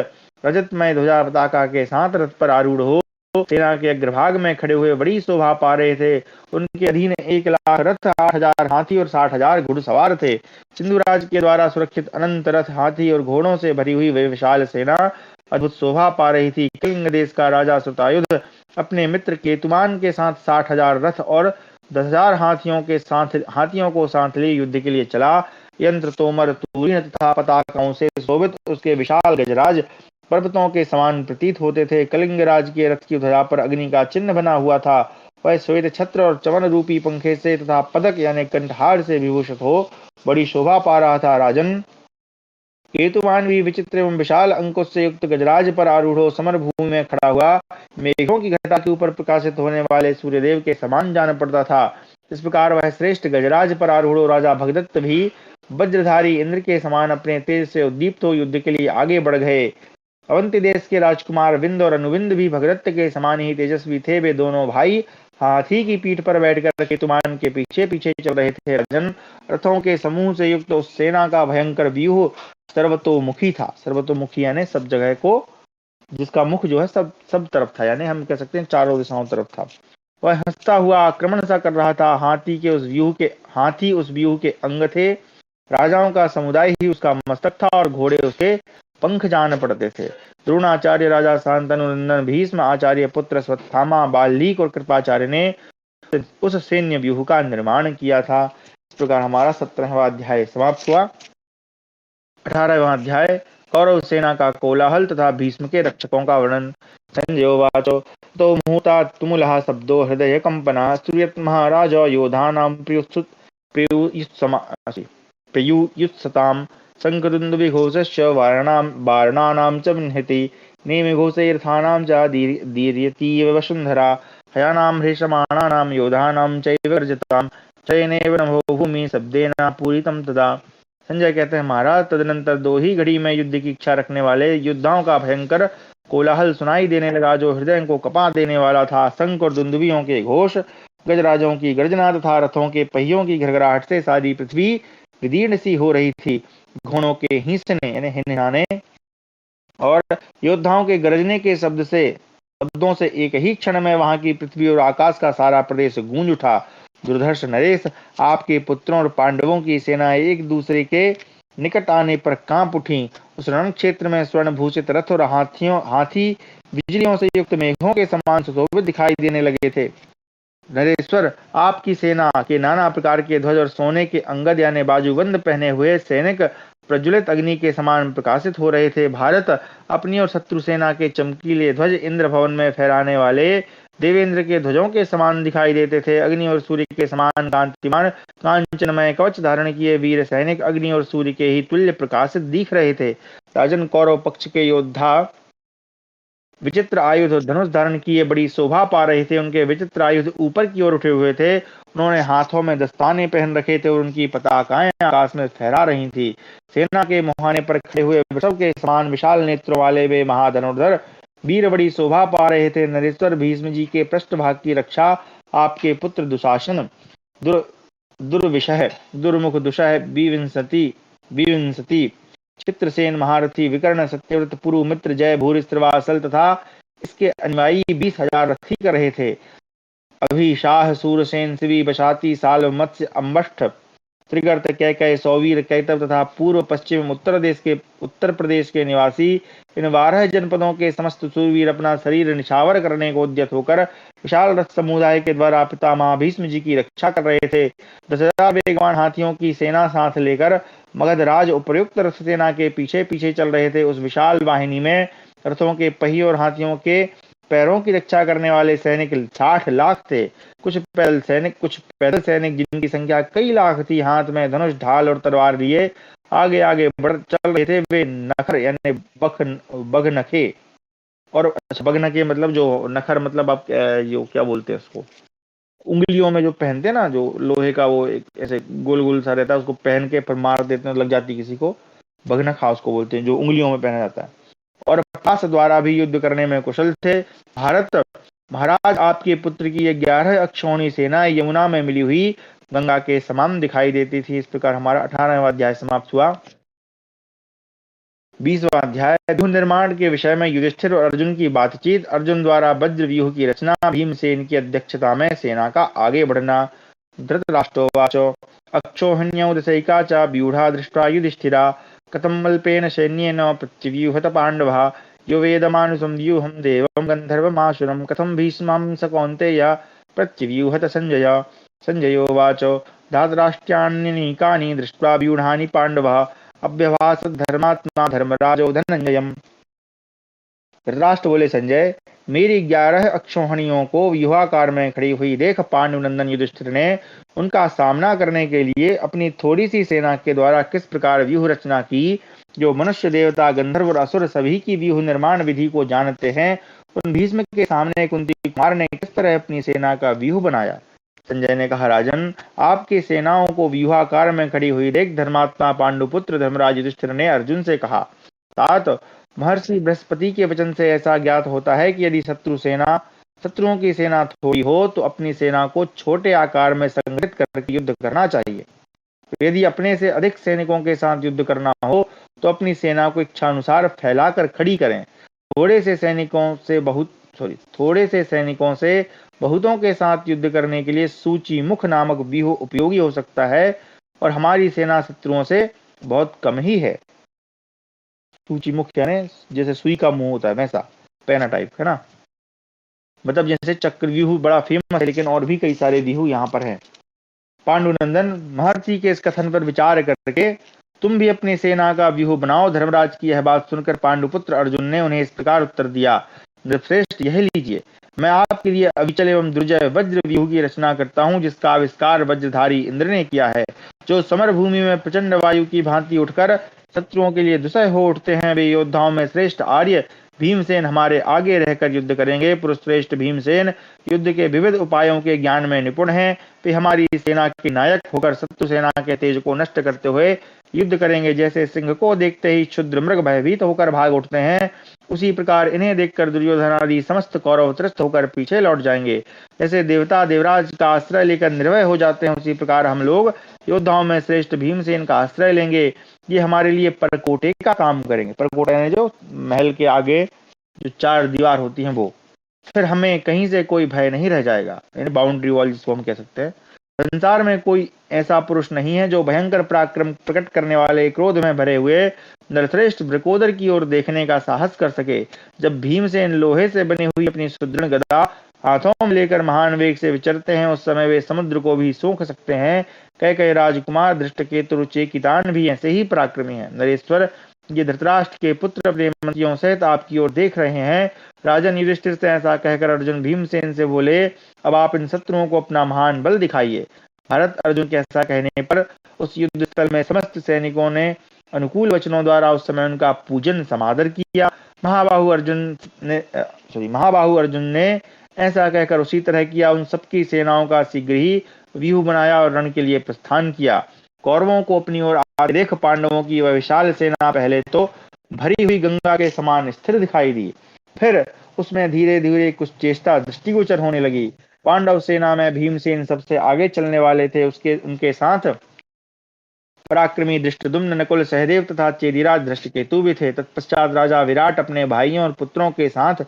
रजतमय ध्वजा पताका के साथ रथ पर आरूढ़ हो सेना के अग्रभाग में खड़े हुए बड़ी शोभा पा रहे थे। उनके अधीन 1 लाख रथ 8,000 हाथी और 60,000 घुड़सवार थे। सिंधुराज के द्वारा सुरक्षित अनंत रथ हाथी और घोड़ों से भरी हुई वह विशाल सेना अद्भुत शोभा पा रही थी। कलिंग देश का राजा श्रुतायुध अपने मित्र केतुमान के साथ 60,000 रथ और 10,000 हाथियों को साथ लिए युद्ध के लिए चला। यंत्र तोमर तूरीण तथा पताकाओं से शोभित उसके विशाल गजराज पर्वतों के समान प्रतीत होते थे। कलिंग राज के रथ की ध्वजा पर अग्नि का चिन्ह बना हुआ था। वह श्वेत छत्र और चवन रूपी पंखे से तथा पदक यानी कंठहार से विभूषित हो बड़ी शोभा पा रहा था। राजन केतुमान भी विचित्र एवं विशाल अंकुश से युक्त गजराज पर आरूढ़ हो समर भूमि में खड़ा हुआ मेघों की घटा के ऊपर प्रकाशित होने वाले सूर्यदेव के समान जान पड़ता था। इस प्रकार वह श्रेष्ठ गजराज पर आरूढ़ हो राजा भगदत्त भी वज्रधारी इंद्र के समान अपने तेज से उद्दीप्त हो युद्ध के लिए आगे बढ़ गए। अवंती देश के राजकुमार विंद और अनुविंद भी भगदत्त के समान ही तेजस्वी थे। वे दोनों भाई हाथी की पीठ पर बैठकर केतुमान के पीछे पीछे चल रहे थे। राजन रथों के समूह से युक्त उस सेना का भयंकर व्यूह सर्वतोमुखी था। सर्वतोमुखी यानी सब जगह को जिसका मुख जो है सब तरफ था यानी हम कह सकते हैं चारों दिशाओं तरफ था। वह हंसता हुआ आक्रमण सा कर रहा था। हाथी उस व्यूह के अंग थे। राजाओं का समुदाय ही उसका मस्तक था और घोड़े उसके पंख जान पड़ते थे। द्रोणाचार्य राजा शांतनु नंदन भीष्म आचार्य पुत्र अश्वत्थामा बाल्लीक और कृपाचार्य ने उस सैन्य व्यूह का निर्माण किया था। इस प्रकार हमारा 17वां अध्याय समाप्त हुआ। 18वां अध्याय कौरव सेना का कोलाहल तथा भीष्म के रक्षकों का वर्णन। संजयोवाचो तो मुहूर्ता तुमुलः शब्दो हृदय कंपना श्रूयत महाराज योधानां प्रियुयुत्सताम् शङ्खदुन्दुभिघोषस्य वारणानां च निहति नेमिघोषैरथानां च दीर्यतीव वसुन्धरा हयानां हृषमाणानां योधानां चैव गर्जतां चयनेव नभो भूमि शब्देन पूरितं तदा। संजय कहते हैं महाराज तदनंतर 2 ही घड़ी में युद्ध की इच्छा रखने वाले योद्धाओं का भयंकर कोलाहल सुनाई देने लगा जो हृदय को कपा देने वाला था। शंख और दुंदुभियों के घोष गजराजों की गर्जना तथा रथों के पहियों की घड़घड़ाहट से सारी पृथ्वी विदीर्ण सी हो रही थी। घोड़ों के हींसने यानी हिनहाने और योद्धाओं के गरजने के शब्दों से एक ही क्षण में वहां की पृथ्वी और आकाश का सारा प्रदेश गूंज उठा। दुर्धर्ष नरेश आपके पुत्रों और पांडवों की सेनाएं एक दूसरे के निकट आने पर कांप उठी। उस रण क्षेत्र में स्वर्ण भूषित रथ और हाथी बिजलियों से युक्त मेघों के समान सुशोभित दिखाई देने लगे थे। नरेश्वर आपकी सेना के नाना प्रकार के ध्वज और सोने के अंगद यानी बाजूबंद पहने हुए सैनिक प्रज्वलित अग्नि के समान प्रकाशित हो रहे थे। भारत अपनी और शत्रु सेना के चमकीले ध्वज इंद्र भवन में फहराने वाले देवेंद्र के ध्वजों के समान दिखाई देते थे। अग्नि और सूर्य के समान कांतिमान कांचनमय कवच धारण किए वीर सैनिक अग्नि और सूर्य के ही तुल्य प्रकाशित दिख रहे थे। राजन कौरव पक्ष के योद्धा विचित्र आयुध और धनुष धारण किए बड़ी शोभा पा रहे थे। उनके विचित्र आयुध ऊपर की ओर उठे हुए थे। उन्होंने हाथों में दस्ताने पहन रखे थे और उनकी पताकाएं आकाश में फहरा रही थी। सेना के मुहाने पर खड़े हुए वृषभ के समान विशाल नेत्रों वाले वे महाधनुर्धर वीर बड़ी शोभा पा रहे थे। नरेश्वर भीष्म जी के पृष्ठभाग की रक्षा आपके पुत्र दुशासन, दुर्विशह, दुर्मुख, दुषह, विविंसति, चित्रसेन, महारथी, विकर्ण, सत्यव्रत, पुरु, मित्र, जय, भूरि, श्रवासल तथा इसके अनुयायी 20,000 रथी कर रहे थे। अभी शाह, सूरसेन, शिवी, बशाती, साल्व, मत्स्य, अम्बष्ठ, त्रिगर्त, कैकय, सौवीर, कैतव तथा पूर्व पश्चिम उत्तर प्रदेश के निवासी इन 12 जनपदों के समस्त सूरवीर अपना शरीर निछावर करने को उद्यत होकर विशाल रथ समुदाय के द्वारा पितामह भीष्म जी की रक्षा कर रहे थे। 10,000 वेगवान हाथियों की सेना साथ लेकर मगध राज उपयुक्त रथ सेना के पीछे पीछे चल रहे थे। उस विशाल वाहिनी में रथों के पहिए और हाथियों के पैरों की रक्षा करने वाले सैनिक 60 लाख थे। कुछ पैदल सैनिक जिनकी संख्या कई लाख थी, हाथ में धनुष, ढाल और तलवार लिए आगे आगे बढ़ चल रहे थे। वे नखर यानी बगनखे और बगनखे मतलब जो नखर मतलब आप जो क्या बोलते हैं उसको, उंगलियों में जो पहनते हैं ना, जो लोहे का वो एक ऐसे गोल गोल सा रहता है, उसको पहन के फिर मार देते हैं, लग जाती किसी को, बगनखा उसको बोलते हैं, जो उंगलियों में पहना जाता है। और पास द्वारा भी युद्ध करने में कुशल थे। भारत महाराज आपके पुत्र की 11 अक्षौणी सेना यमुना में मिली हुई गंगा के समान दिखाई देती थी। इस प्रकार हमारा 18वां अध्याय समाप्त हुआ। 20वां अध्याय व्यूह निर्माण के विषय में युधिष्ठिर और अर्जुन की बातचीत। अर्जुन द्वारा वज्र व्यूह की रचना, भीमसेन की अध्यक्षता में सेना का आगे बढ़ना। धृतराष्ट्रोवाच अक्षोहिण्यौ दशैका च व्यूढ़ा दृष्ट्वा युधिष्ठिरा कथं अल्पेन सैन्येन प्रत्यव्यूहत पाण्डवः यो वेदमानुषं व्यूहं देवं गन्धर्वमासुरं कथं भीष्मं स कौन्तेय प्रत्यव्यूहत संजय। संजयोवाच धातराष्ट्राण्यनीकानि दृष्ट्वा व्यूढानि पाण्डवः अभ्यभाषत धर्मात्मा धर्मराजो धनंजयम्। धृतराष्ट्र बोले, संजय, मेरी 11 अक्षौहिणियों को व्यूहाकार में खड़ी हुई देख पांडुनंदन युधिष्ठिर ने उनका सामना करने के लिए अपनी थोड़ी सी सेना के द्वारा किस प्रकार व्यूह रचना की। जो मनुष्य, देवता, गंधर्व और असुर सभी की व्यूह निर्माण विधि को जानते हैं, उन भीष्म के सामने कुंती कुमार ने किस तरह अपनी सेना का व्यूह बनाया। संजय ने कहा, राजन, आपकी सेनाओं को व्यूहाकार में खड़ी हुई देख धर्मात्मा पांडुपुत्र धर्मराज युधिष्ठिर ने अर्जुन से कहा, तात, महर्षि बृहस्पति के वचन से ऐसा ज्ञात होता है कि यदि शत्रुओं की सेना थोड़ी हो तो अपनी सेना को छोटे आकार में संगठित करके युद्ध करना चाहिए। तो यदि अपने से अधिक सैनिकों के साथ युद्ध करना हो तो अपनी सेना को इच्छानुसार फैलाकर खड़ी करें। थोड़े से सैनिकों से बहुतों के साथ युद्ध करने के लिए सूची मुख नामक व्यूह उपयोगी हो सकता है, और हमारी सेना शत्रुओं से बहुत कम ही है। सूची मुख यानी जैसे सुई का मुंह होता है वैसा, पैना टाइप है ना, मतलब जैसे चक्रव्यूह बड़ा फेमस है, लेकिन और भी कई सारे व्यूह यहाँ पर हैं। पांडुनंदन, महर्षि के इस कथन पर विचार करके तुम भी अपनी सेना का व्यूह बनाओ। धर्मराज की यह बात सुनकर पांडुपुत्र अर्जुन ने उन्हें इस प्रकार उत्तर दिया, नृपश्रेष्ठ, यह लीजिए, मैं आपके लिए अविचल एवं दुर्जय वज्र व्यूह की रचना करता हूँ, जिसका आविष्कार वज्रधारी इंद्र ने किया है। जो समर भूमि में प्रचंड वायु की भांति उठकर शत्रुओं के लिए दुसह हो उठते हैं, वे योद्धाओं में श्रेष्ठ आर्य भीमसेन हमारे आगे रहकर युद्ध करेंगे। पुरुष श्रेष्ठ भीमसेन युद्ध के विविध उपायों के ज्ञान में निपुण हैं। वे हमारी सेना के नायक होकर शत्रु सेना के तेज को नष्ट करते हुए युद्ध करेंगे। जैसे सिंह को देखते ही क्षुद्र मृग भयभीत होकर भाग उठते हैं, उसी प्रकार इन्हें देखकर दुर्योधन आदि समस्त कौरव त्रस्त होकर पीछे लौट जाएंगे। जैसे देवता देवराज का आश्रय लेकर निर्भय हो जाते हैं, उसी प्रकार हम लोग योद्धाओं में श्रेष्ठ भीमसेन का आश्रय लेंगे। ये हमारे लिए परकोटे का काम करेंगे। परकोटे यानी जो महल के आगे जो 4 दीवार होती हैं वो। फिर हमें कहीं से कोई भय नहीं रह जाएगा, यानी बाउंड्री वॉल जिसको हम कह सकते हैं। संसार में कोई ऐसा पुरुष नहीं है जो भयंकर पराक्रम प्रकट करने वाले, क्रोध में भरे हुए नरश्रेष्ठ वृकोदर की ओर देखने का साहस कर सके। जब भीमसेन लोहे से बनी हुई अपनी सुदृढ़ गदा हाथों में लेकर महान वेग से विचरते हैं, उस समय वे समुद्र को भी सूंघ सकते हैं। कई राजकुमार धृष्टकेतु रुचिकितान भी ऐसे ही पराक्रमी हैं। नरेश्वर, ये धृतराष्ट्र के पुत्र अपने मंत्रियों सहित आपकी ओर देख रहे हैं। राजन युधिष्ठिर से ऐसा कहकर अर्जुन भीमसेन से बोले, अब आप इन शत्रुओं को अपना महान बल दिखाइए। भारत अर्जुन के ऐसा कहने पर उस युद्ध स्थल में समस्त सैनिकों ने अनुकूल वचनों द्वारा उस समय उनका पूजन समादर किया। महाबाहु अर्जुन ने ऐसा कहकर उसी तरह किया। उन सबकी सेनाओं का शीघ्र ही व्यूह बनाया और रण के लिए प्रस्थान किया। कौरवों को अपनी ओर आते देख पांडवों की वह विशाल सेना पहले तो भरी हुई गंगा के समान स्थिर दिखाई दी, फिर उसमें धीरे धीरे कुछ चेष्टा दृष्टिगोचर होने लगी। पांडव सेना में भीमसेन सबसे आगे चलने वाले थे। उनके साथ पराक्रमी धृष्टद्युम्न, नकुल, सहदेव तथा चेदिराज धृष्टकेतु भी थे। तत्पश्चात राजा विराट अपने भाइयों और पुत्रों के साथ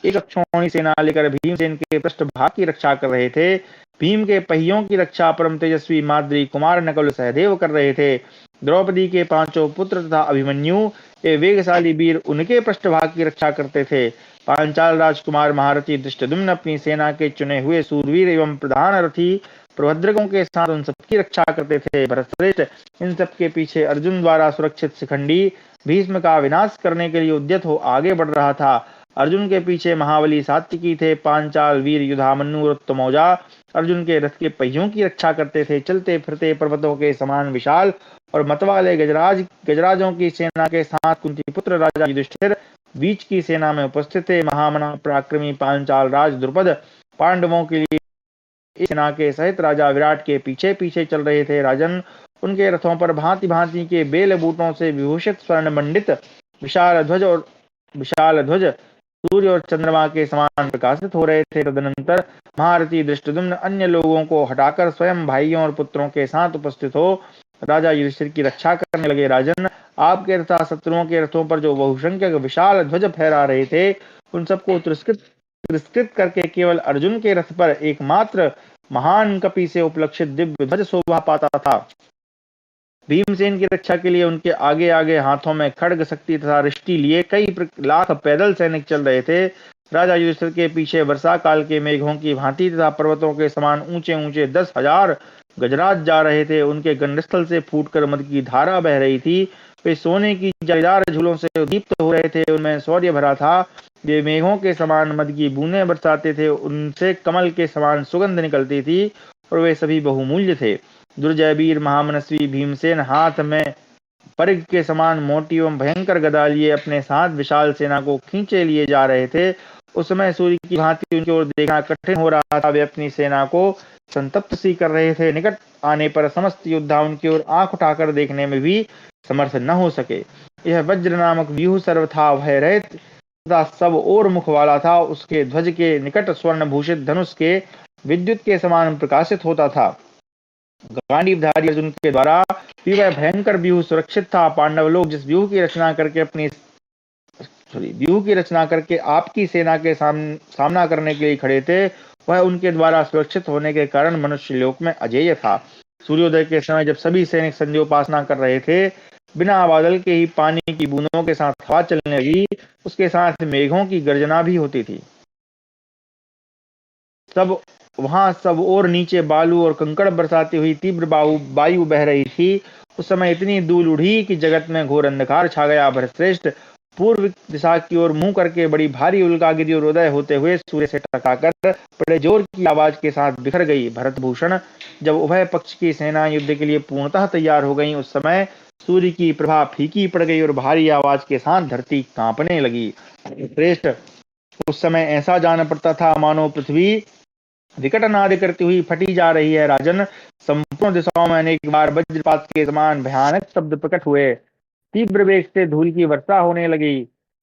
एक अक्षौहिणी सेना लेकर भीमसेन के पृष्ठभाग की रक्षा कर रहे थे। भीम के पहियों की रक्षा परम तेजस्वी माद्री कुमार नकुल सहदेव कर रहे थे। द्रौपदी के पांचों पुत्र तथा अभिमन्यु ये वेगशाली वीर उनके पृष्ठभाग की रक्षा करते थे। पांचाल राजकुमार महारथी धृष्टद्युम्न अपनी सेना के चुने हुए सूरवीर एवं प्रधान रथी प्रभद्रकों के साथ उन सबकी रक्षा करते थे। भरतश्रेष्ठ इन सबके पीछे अर्जुन द्वारा सुरक्षित शिखंडी भीष्म का विनाश करने के लिए उद्यत हो आगे बढ़ रहा था। अर्जुन के पीछे महाबली सात्विकी थे। पांचाल वीर युधामन्यु और उत्तमौजा अर्जुन के रथ के पहियों की रक्षा करते थे। चलते फिरते पर्वतों के समान विशाल और मतवाले गजराजों की सेना के साथ कुंती पुत्र राजा युधिष्ठिर बीच की सेना में उपस्थित थे। महामना पराक्रमी पांचाल राज द्रुपद पांडवों के लिए इस सेना के सहित राजा विराट के पीछे पीछे चल रहे थे। राजन उनके रथों पर भांति भांति के बेल बूटों से विभूषित स्वर्ण मंडित विशाल ध्वज सूर्य और चंद्रमा के समान प्रकाशित हो रहे थे। तदनंतर महारथी धृष्टद्युम्न अन्य लोगों को हटाकर स्वयं भाइयों और पुत्रों के साथ उपस्थित हो राजा युधिष्ठिर की रक्षा करने लगे। राजन, आपके तथा शत्रुओं के रथों पर जो बहुसंख्यक विशाल ध्वज फहरा रहे थे उन सबको तिरस्कृत करके केवल अर्जुन के रथ पर एकमात्र महान कपि से उपलक्षित दिव्य ध्वज शोभा पाता था। भीमसेन की रक्षा के लिए उनके आगे आगे हाथों में खड्ग, शक्ति तथा रिष्टि लिए कई लाख पैदल सैनिक चल रहे थे। राजा युधिष्ठिर के पीछे वर्षा काल के मेघों की भांति तथा पर्वतों के समान ऊंचे ऊंचे 10,000 गजराज जा रहे थे। उनके गंडस्थल से फूटकर मद की धारा बह रही थी। वे सोने की जालीदार झूलों से दीप्त हो रहे थे। उनमें शौर्य भरा था। वे मेघों के समान मद की बूंदें बरसाते थे। उनसे कमल के समान सुगंध निकलती थी और वे सभी बहुमूल्य थे। दुर्जय वीर महामनस्वी भीमसेन हाथ में परिघ के समान मोटी एवं भयंकर गदा लिए अपने साथ विशाल सेना को खींचे लिए जा रहे थे। उस समय सूर्य की भांति उनकी ओर देखना कठिन हो रहा था। वे अपनी सेना को संतप्त सी कर रहे थे। निकट आने पर समस्त योद्धा उनकी ओर आंख उठाकर देखने में भी समर्थ न हो सके। यह वज्र नामक व्यूह सर्वथा भय रहित तथा सब ओर मुख वाला था। उसके ध्वज के निकट स्वर्ण भूषित धनुष के विद्युत के समान प्रकाशित होता था। गांडीवधारी अर्जुन के द्वारा भी वह भयंकर व्यूह सुरक्षित था। पांडव लोग जिस व्यूह की रचना करके आपकी सेना के सामना करने के लिए खड़े थे वह उनके द्वारा सुरक्षित होने के कारण मनुष्य लोक में अजेय था। सूर्योदय के समय जब सभी सैनिक संध्योपासना कर रहे थे, बिना बादल के ही पानी की बूंदों के साथ हवा चलने लगी। उसके साथ मेघों की गर्जना भी होती थी। सब और नीचे बालू और कंकड़ बरसाती हुई तीव्र वायु बह रही थी। उस समय इतनी धूल उड़ी कि जगत में घोर अंधकार छा गया। भरतश्रेष्ठ पूर्व दिशा की ओर मुंह करके बड़ी भारी उल्का गिरी और उदय होते हुए सूर्य से टकराकर बड़े जोर की आवाज के साथ बिखर गई। भरतभूषण, जब उभय पक्ष की सेना युद्ध के लिए पूर्णतः तैयार हो गई, उस समय सूर्य की प्रभा फीकी पड़ गई और भारी आवाज के साथ धरती कांपने लगी। श्रेष्ठ, उस समय ऐसा जान पड़ता था मानो पृथ्वी विकट नाद करती हुई फटी जा रही है। राजन, संपूर्ण दिशाओं में अनेक बार वज्रपात के समान भयानक शब्द प्रकट हुए। तीव्र वेग से धूल की वर्षा होने लगी।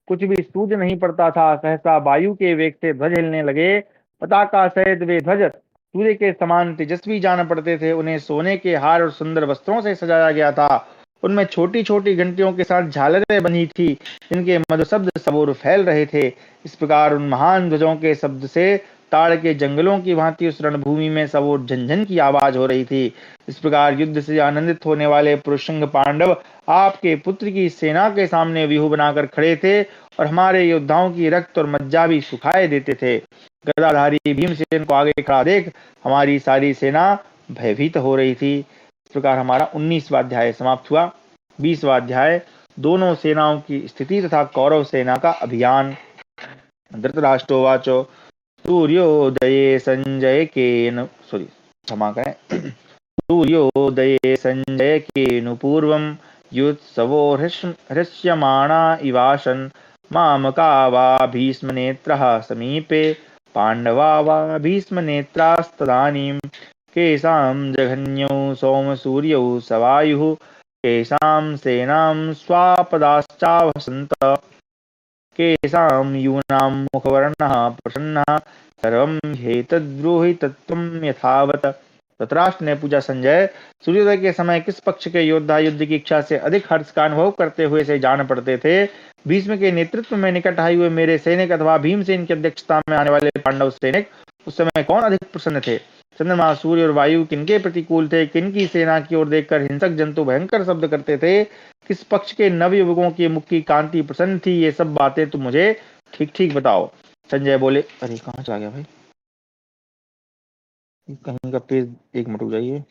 कुछ भी सूझ नहीं पड़ता था। सहसा वायु के वेग से ध्वज हिलने लगे। पताका सहित वे ध्वज सूर्य के समान तेजस्वी जान पड़ते थे। उन्हें सोने के हार और सुंदर वस्त्रों से सजाया गया था। उनमें छोटी छोटी घंटियों के साथ झालरें बनी थी जिनके मधुर शब्द सब ओर फैल रहे थे। इस प्रकार उन महान ध्वजों के शब्द से ताड़ के जंगलों की भांति उस रणभूमि में सब ओर झनझन की आवाज हो रही थी। इस प्रकार युद्ध से आनंदित होने वाले पुरुषंग पांडव आपके पुत्र की सेना के सामने व्यूह बनाकर खड़े थे और हमारे योद्धाओं की रक्त और मज्जा भी सुखाए देते थे। गदाधारी भीमसेन को आगे खड़ा देख हमारी सारी सेना भयभीत हो रही थी। इस प्रकार हमारा 19वां अध्याय समाप्त हुआ। 20वां अध्याय दोनों सेनाओं की स्थिति तथा कौरव सेना का अभियान। धृतराष्ट्रोवाचो सूर्योदये संजय केन सॉरी क्षमा करें सूर्योदये संजय केनु पूर्वं युत्सवो हृष्यमाणा इवाशन मामका वा भीष्मनेत्रः समीपे पांडवा वा भीष्मनेत्रास्तदानीं केषां जघन्यौ सोमसूर्यौ सवायुः केषां सेनां स्वापदाश्चावसन्त केषां यूनां मुखवर्णः प्रसन्नः सर्वं ह्येतद्ब्रूहि तत्त्वं यथावत्। धृतराष्ट्र ने पूछा, संजय, सूर्योदय के समय किस पक्ष के योद्धा युद्ध की इच्छा से अधिक हर्ष का अनुभव करते हुए से जान पड़ते थे? भीष्म के नेतृत्व में निकट आए हुए मेरे सैनिक अथवा भीमसेन की अध्यक्षता में आने वाले पांडव सैनिक उस समय कौन अधिक प्रसन्न थे? चंद्रमा, सूर्य और वायु किनके प्रतिकूल थे? किनकी सेना की ओर देखकर हिंसक जंतु भयंकर शब्द करते थे? किस पक्ष के नवयुवकों की मुख की कांति प्रसन्न थी? ये सब बातें तुम मुझे ठीक ठीक बताओ। संजय बोले, अरे कहाँ चला गया भाई, कहीं का पेज, एक मिनट रुक जाइए,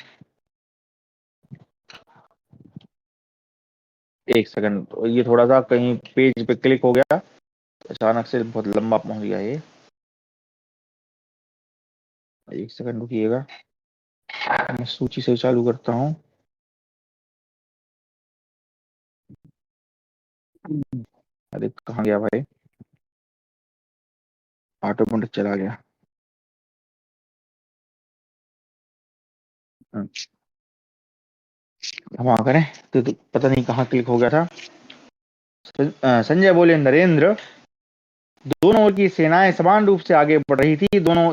एक सेकंड, ये थोड़ा सा कहीं पेज पे क्लिक हो गया, अचानक से बहुत लंबा पहुंच गया ये, एक सेकंड रुकिएगा, मैं सूची से चालू करता हूँ। अरे कहाँ गया भाई, ऑटोमेटिक चला गया। क्षमा करें, तो पता नहीं कहाँ क्लिक हो गया था। संजय बोले, नरेंद्र, दोनों ओर की सेनाएं समान रूप से आगे बढ़ रही थी। दोनों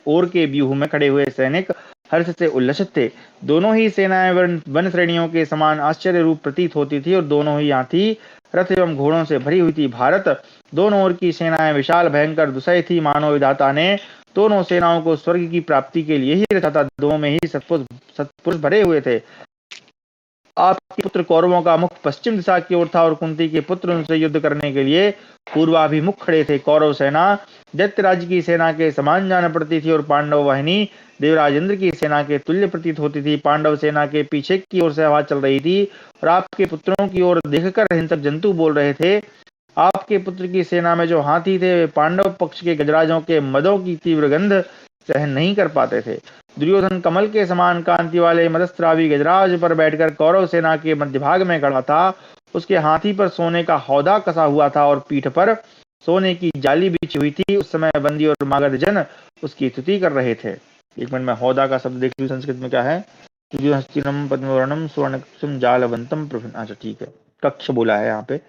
ओर के व्यूह में खड़े हुए सैनिक हर्ष से उल्लसित थे। दोनों ही सेनाएं वन श्रेणियों के समान आश्चर्य रूप प्रतीत होती थी और दोनों ही हाथी, रथ एवं घोड़ों से भरी हुई थी। भारत, दोनों ओर की सेनाएं विशाल भयंकर दुसह थी। मानव विधाता ने दोनों सेनाओं को स्वर्ग की प्राप्ति के लिए ही रचा था। दोनों में ही सत्पुरुष भरे हुए थे। आपके पुत्र कौरवों का मुख पश्चिम दिशा की ओर था और कुंती के पुत्र उनसे युद्ध करने के लिए पूर्वाभिमुख खड़े थे। कौरव सेना दैत्यराज की सेना के समान जान पड़ती थी और पांडव वाहिनी देवराज इंद्र की सेना के तुल्य प्रतीत होती थी। पांडव सेना के पीछे की ओर से हवा चल रही थी और आपके पुत्रों की ओर देखकर हिंसक जंतु बोल रहे थे। आपके पुत्र की सेना में जो हाथी थे वे पांडव पक्ष के गजराजों के मदों की तीव्र गंध सहन नहीं कर पाते थे। दुर्योधन कमल के समान कांति वाले मदस्त्रावी गजराज पर बैठकर कौरव सेना के मध्य भाग में खड़ा था। उसके हाथी पर सोने का हौदा कसा हुआ था और पीठ पर सोने की जाली बिछी हुई थी। उस समय बंदी और मागध जन उसकी स्तुति कर रहे थे। एक मिनट में हौदा का शब्द देख लूं संस्कृत में क्या है। हस्तिनम पद्मवर्णम स्वर्णकुसुम जालवंतम प्रभु, अच्छा ठीक है, कक्ष बोला है यहाँ पे।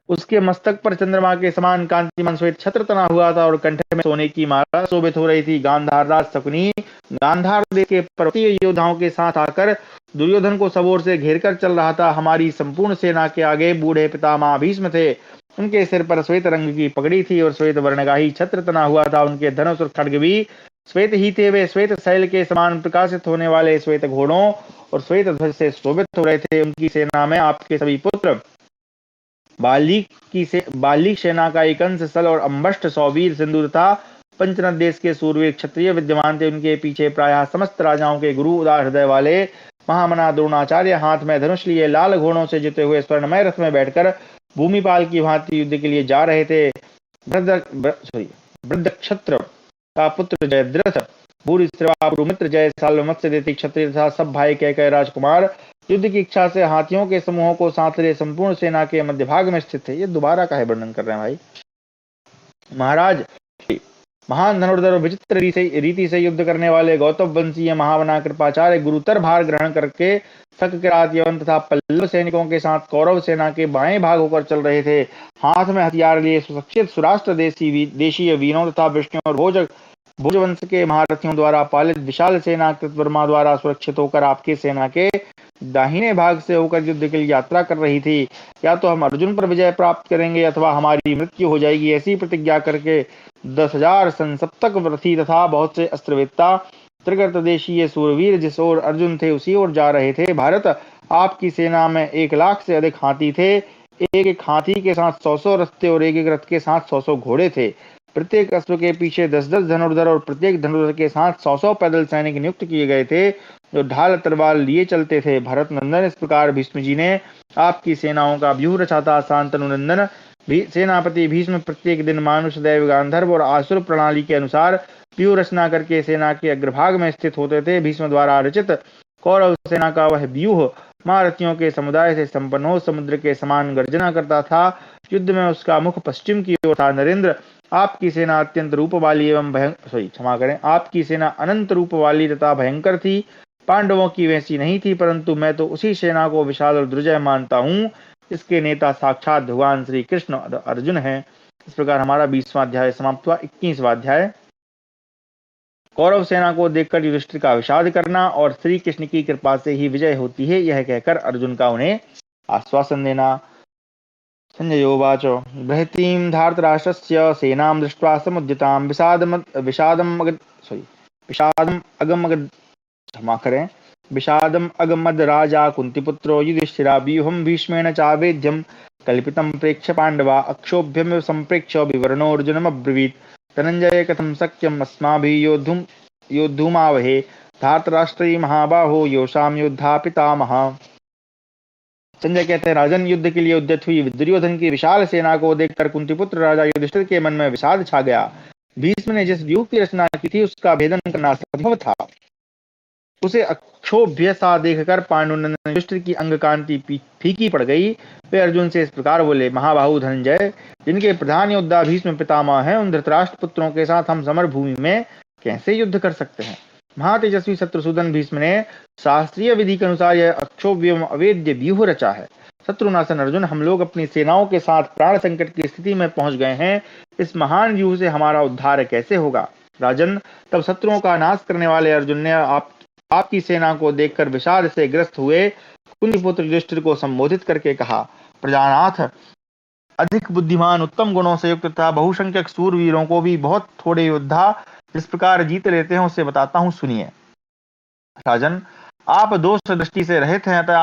उसके मस्तक पर चंद्रमा के समान कांतिमान श्वेत छत्र तना हुआ था और कंठ में सोने की माला शोभित हो रही थी। गांधार राज शकुनी गांधार देश के पर्वतीय योद्धाओं के साथ आकर दुर्योधन को सब ओर से घेर कर चल रहा था। हमारी संपूर्ण सेना के आगे बूढ़े पितामह भीष्म थे। उनके सिर पर श्वेत रंग की पगड़ी थी और श्वेत वर्णगाही छत्र तना हुआ था। उनके धनुष और खड्ग भी श्वेत ही थे। वे श्वेत शैल के समान प्रकाशित होने वाले श्वेत घोड़ों और श्वेत ध्वज से शोभित हो रहे थे। उनकी सेना में आपके सभी पुत्र बालिक सेना का एक अंश सल और अम्बष्ट सौवीर सिंधु तथा पंचनद देश के सूरवीर क्षत्रिय विद्यमान थे। उनके पीछे प्रायः समस्त राजाओं के गुरु उदार हृदय वाले महामना द्रोणाचार्य हाथ में धनुष लिए लाल घोड़ों से जिते हुए स्वर्णमय रथ में बैठकर भूमिपाल की भांति युद्ध के लिए जा रहे थे। वृद्धक्षत्र का पुत्र जयद्रथ, भूरिश्रवा पुरुमित्र जय साल्व मत्स्य देती क्षत्रिय तथा सब भाई कह राजकुमार युद्ध की इच्छा से हाथियों के समूहों को साथ ले संपूर्ण सेना के मध्य भाग में स्थित थे। ये दोबारा का है वर्णन कर रहे हैं भाई। महाराज, महान धनुर्धर विचित्र रीति से युद्ध करने वाले गौतम वंशीय महावना कृपाचार्य गुरुतर भार ग्रहण करके शक किरात यवन तथा पल्लव सैनिकों के साथ कौरव सेना के बाएं भाग होकर चल रहे थे। हाथ में हथियार लिए सुरक्षित सुराष्ट्र देशीय वीरों तथा विष्णु और भोजवंश के महारथियों द्वारा पालित विशाल सेना कृतवर्मा द्वारा सुरक्षित होकर आपकी सेना के दाहिने भाग से होकर युद्ध के लिए यात्रा कर रही थी। या तो हम अर्जुन पर विजय प्राप्त करेंगे अथवा हमारी मृत्यु हो जाएगी। ऐसी प्रतिज्ञा करके 10,000 संसप्तक रथी तथा बहुत से अस्त्रवेत्ता त्रिगर्त देशीय सूरवीर जिस ओर अर्जुन थे उसी ओर जा रहे थे। भारत, आपकी सेना में 1,00,000 से अधिक हाथी थे। एक एक हाथी के साथ 100 रथ थे और एक एक रथ के साथ 100 घोड़े थे। प्रत्येक अश्व के पीछे 10-10 धनुर्धर और प्रत्येक धनुर्धर के साथ 100 पैदल सैनिक नियुक्त किए गए थे जो ढाल तलवार लिए चलते थे। भरत नंदन, इस प्रकार भीष्म जी ने आपकी सेनाओं का व्यूह रचा था। शांतनु नंदन सेनापति भीष्म प्रत्येक दिन मानुष, दैव, गांधर्व और आसुर प्रणाली के अनुसार व्यूह रचना करके सेना के अग्रभाग में स्थित होते थे। भीष्म द्वारा रचित कौरव सेना का वह व्यूह महारथियों के समुदाय से संपन्न हो समुद्र के समान गर्जना करता था। युद्ध में उसका मुख पश्चिम की ओर था। नरेंद्र, आपकी सेना अत्यंत रूप वाली एवं क्षमा करें, आपकी सेना अनंत रूप वाली तथा भयंकर थी। पांडवों की वैसी नहीं थी, परंतु मैं तो उसी सेना को विशाल और दुर्जय मानता हूँ। इसके नेता साक्षात भगवान श्री कृष्ण अर्जुन हैं। इस प्रकार हमारा 20वां अध्याय समाप्त हुआ। 21वां अध्याय, कौरव सेना को देखकर युधिष्ठिर का विषाद करना और श्री कृष्ण की कृपा से ही विजय होती है, यह कहकर अर्जुन का उन्हें आश्वासन देना। संजयोवाच बृहतीं धार्तराष्ट्रस्य सेनां दृष्ट्वा समुद्यतां विषादम् अगमगद क्षमा करें विषादम् अगमद राजा कुंतीपुत्रो युधिष्ठिरा व्यूहं भीष्मेण चावेद्यं कल्पितं प्रेक्ष्य पांडवा अक्षोभ्यमेव संप्रेक्ष्य विवरणोऽर्जुनमब्रवीत् धनंजय कथं शक्यम् अस्माभिः योद्धुमावहे धार्तराष्ट्रीय महाबाहो योषाम योद्धा पितामह। संजय कहते हैं, राजन, युद्ध के लिए उद्यत हुई दुर्योधन की विशाल सेना को देखकर कुंतीपुत्र राजा युधिष्ठिर के मन में विषाद छा गया। भीष्म ने जिस व्यूह की रचना की थी उसका भेदन करना असंभव था। उसे अक्षोभ्य सा देखकर पांडुनंदन युधिष्ठिर की अंग कांति फीकी पड़ गई। वे अर्जुन से इस प्रकार बोले, महाबाहु धनंजय, जिनके प्रधान योद्धा भीष्म पितामह हैं, उन धृतराष्ट्र पुत्रों के साथ हम समर भूमि में कैसे युद्ध कर सकते हैं। महातेजस्वी शत्रुसूदन भीष्म ने शास्त्रीय विधि के अनुसार यह अक्षोभ्य अवेद्य व्यूह रचा है। शत्रुनाशन अर्जुन, हम लोग अपनी सेनाओं के साथ प्राण संकट की स्थिति में पहुंच गए हैं। इस महान व्यूह से हमारा उद्धार कैसे होगा। राजन, तब शत्रुओं का नाश करने वाले अर्जुन ने आपकी सेना को देखकर विषाद से ग्रस्त हुए कुंतीपुत्र युधिष्ठिर को संबोधित करके कहा, प्रजानाथ, अधिक बुद्धिमान, उत्तम गुणों से युक्त तथा बहुसंख्यक सूरवीरों को भी बहुत थोड़े योद्धा जिस प्रकार जीत लेते हैं उससे बताता हूं, सुनिए। राजन, आप दोष दृष्टि से रहित हैं, अतः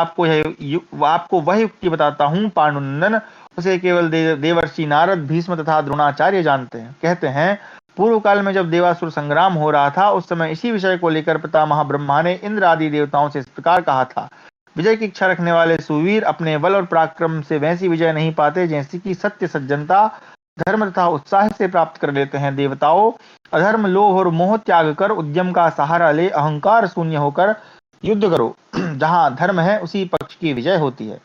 आपको वह युक्ति बताता हूं। पांडुनंदन, उसे केवल देवर्षि नारद, भीष्म तथा द्रोणाचार्य जानते हैं। कहते हैं, पूर्व काल में जब देवासुर संग्राम हो रहा था, उस समय इसी विषय को लेकर पितामह ब्रह्मा ने इंद्र आदि देवताओं से इस प्रकार कहा था, विजय की इच्छा रखने वाले सुवीर अपने बल और पराक्रम से वैसी विजय नहीं पाते जैसी कि सत्य, सज्जनता, धर्म तथा उत्साह से प्राप्त कर लेते हैं। देवताओं, अधर्म, लोभ और मोह त्याग कर उद्यम का सहारा ले अहंकार शून्य होकर युद्ध करो। जहां धर्म है उसी पक्ष की विजय होती है।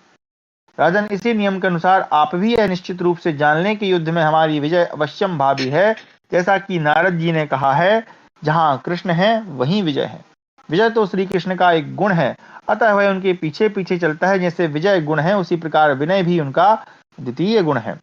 राजन, इसी नियम के अनुसार आप भी यह निश्चित रूप से जान लें कि युद्ध में हमारी विजय अवश्यम भावी है। जैसा कि नारद जी ने कहा है, जहां कृष्ण है वहीं विजय है। विजय तो श्री कृष्ण का एक गुण है, अतः वह उनके पीछे पीछे चलता है। जैसे विजय गुण है, उसी प्रकार विनय भी उनका द्वितीय गुण है।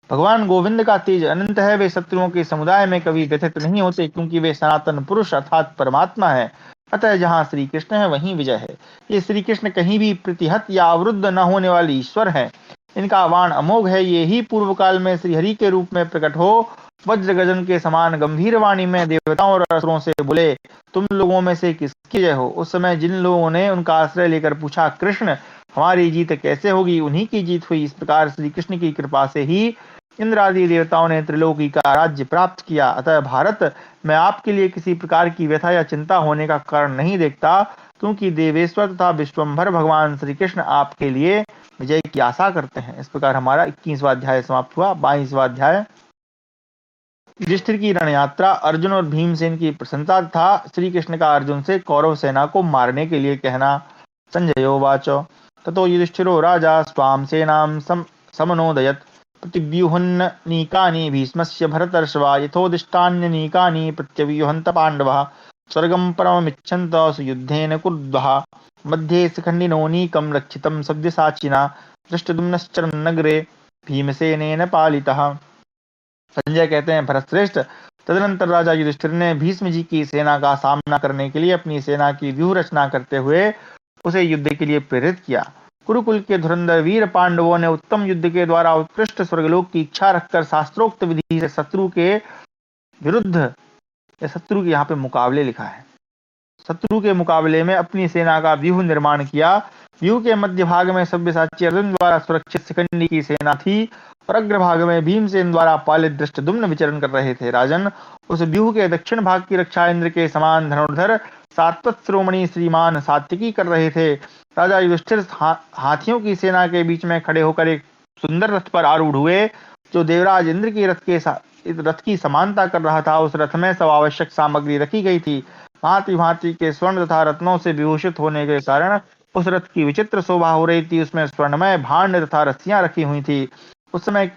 भगवान गोविंद का तेज अनंत है। वे शत्रुओं के समुदाय में कभी व्यथित नहीं होते, क्योंकि वे सनातन पुरुष अर्थात परमात्मा है। अतः जहां श्री कृष्ण है वहीं विजय है। ये श्री कृष्ण कहीं भी प्रतिहत या अवरुद्ध न होने वाले ईश्वर हैं। इनका वाण अमोघ है। ये ही पूर्व काल में श्रीहरि के रूप में प्रकट हो वज्र गजन के समान गंभीर वाणी में देवताओं और असुरों से बोले, तुम लोगों में से किसकी जय हो। उस समय जिन लोगों ने उनका आश्रय लेकर पूछा, कृष्ण, हमारी जीत कैसे होगी, उन्हीं की जीत हुई। इस प्रकार श्री कृष्ण की कृपा से ही इंद्र आदि देवताओं ने त्रिलोकी का राज्य प्राप्त किया। अतः भारत, मैं आपके लिए किसी प्रकार की व्यथा या चिंता होने का कारण नहीं देखता, क्योंकि देवेश्वर तथा विश्वम्भर भगवान श्री कृष्ण आपके लिए विजय की आशा करते हैं। इस प्रकार हमारा 21वां अध्याय समाप्त हुआ। 22वां अध्याय, युधिष्ठिर की रण यात्रा, अर्जुन और भीमसेन की प्रसन्नता तथा श्री कृष्ण का अर्जुन से कौरव सेना को मारने के लिए कहना। संजयोवाच ततो युधिष्ठिरो राजा स्वाम सेनां समनोदयत् प्रतिव्यूहन्नीकानि भीष्मस्य भरतर्षभा यथोदिष्टान्यनीकानि प्रत्यव्यूहन्त पाण्डवः स्वर्गं परममिच्छन्त सुयुद्धेन कुरुद्वः मध्ये शिखण्डिनोनीकं रक्षितं सव्यसाचिना धृष्टद्युम्नश्चरन्नगरे भीमसेनेन पालितः। संजय कहते हैं, भरतश्रेष्ठ, तदनंतर राजा युधिष्ठिर ने भीष्म जी की सेना का सामना करने के लिए अपनी सेना की व्यूह रचना करते हुए उसे युद्ध के लिए प्रेरित किया। कुरुकुल के धुरंधर वीर पांडवों ने उत्तम युद्ध के द्वारा उत्कृष्ट स्वर्गलोक की इच्छा रखकर शास्त्रोक्त विधि से शत्रु के विरुद्ध, या शत्रु के यहाँ पे मुकाबले लिखा है, शत्रु के मुकाबले में अपनी सेना का व्यूह निर्माण किया। व्यूह के मध्य भाग में सव्यसाची अर्जुन द्वारा सुरक्षित शिखंडी की सेना थी और अग्रभाग में भीमसेन द्वारा पालित धृष्टद्युम्न विचरण कर रहे थे। राजन, उस व्यूह के दक्षिण भाग की रक्षा इंद्र के समान धनुर्धर सात्वत श्रोमणी श्रीमान सात्विकी कर रहे थे। राजा युधिष्ठिर हाथियों की सेना के बीच में खड़े होकर एक सुंदर रथ पर आरूढ़ हुए, जो देवराज इंद्र की रथ की समानता कर रहा था। उस रथ में सब आवश्यक सामग्री रखी गई थी। भांति भांति के स्वर्ण तथा रत्नों से विभूषित होने के कारण उस रथ की विचित्र शोभा हो रही थी। उसमें स्वर्णमय भांड तथा रस्सियां रखी हुई थी। उस समय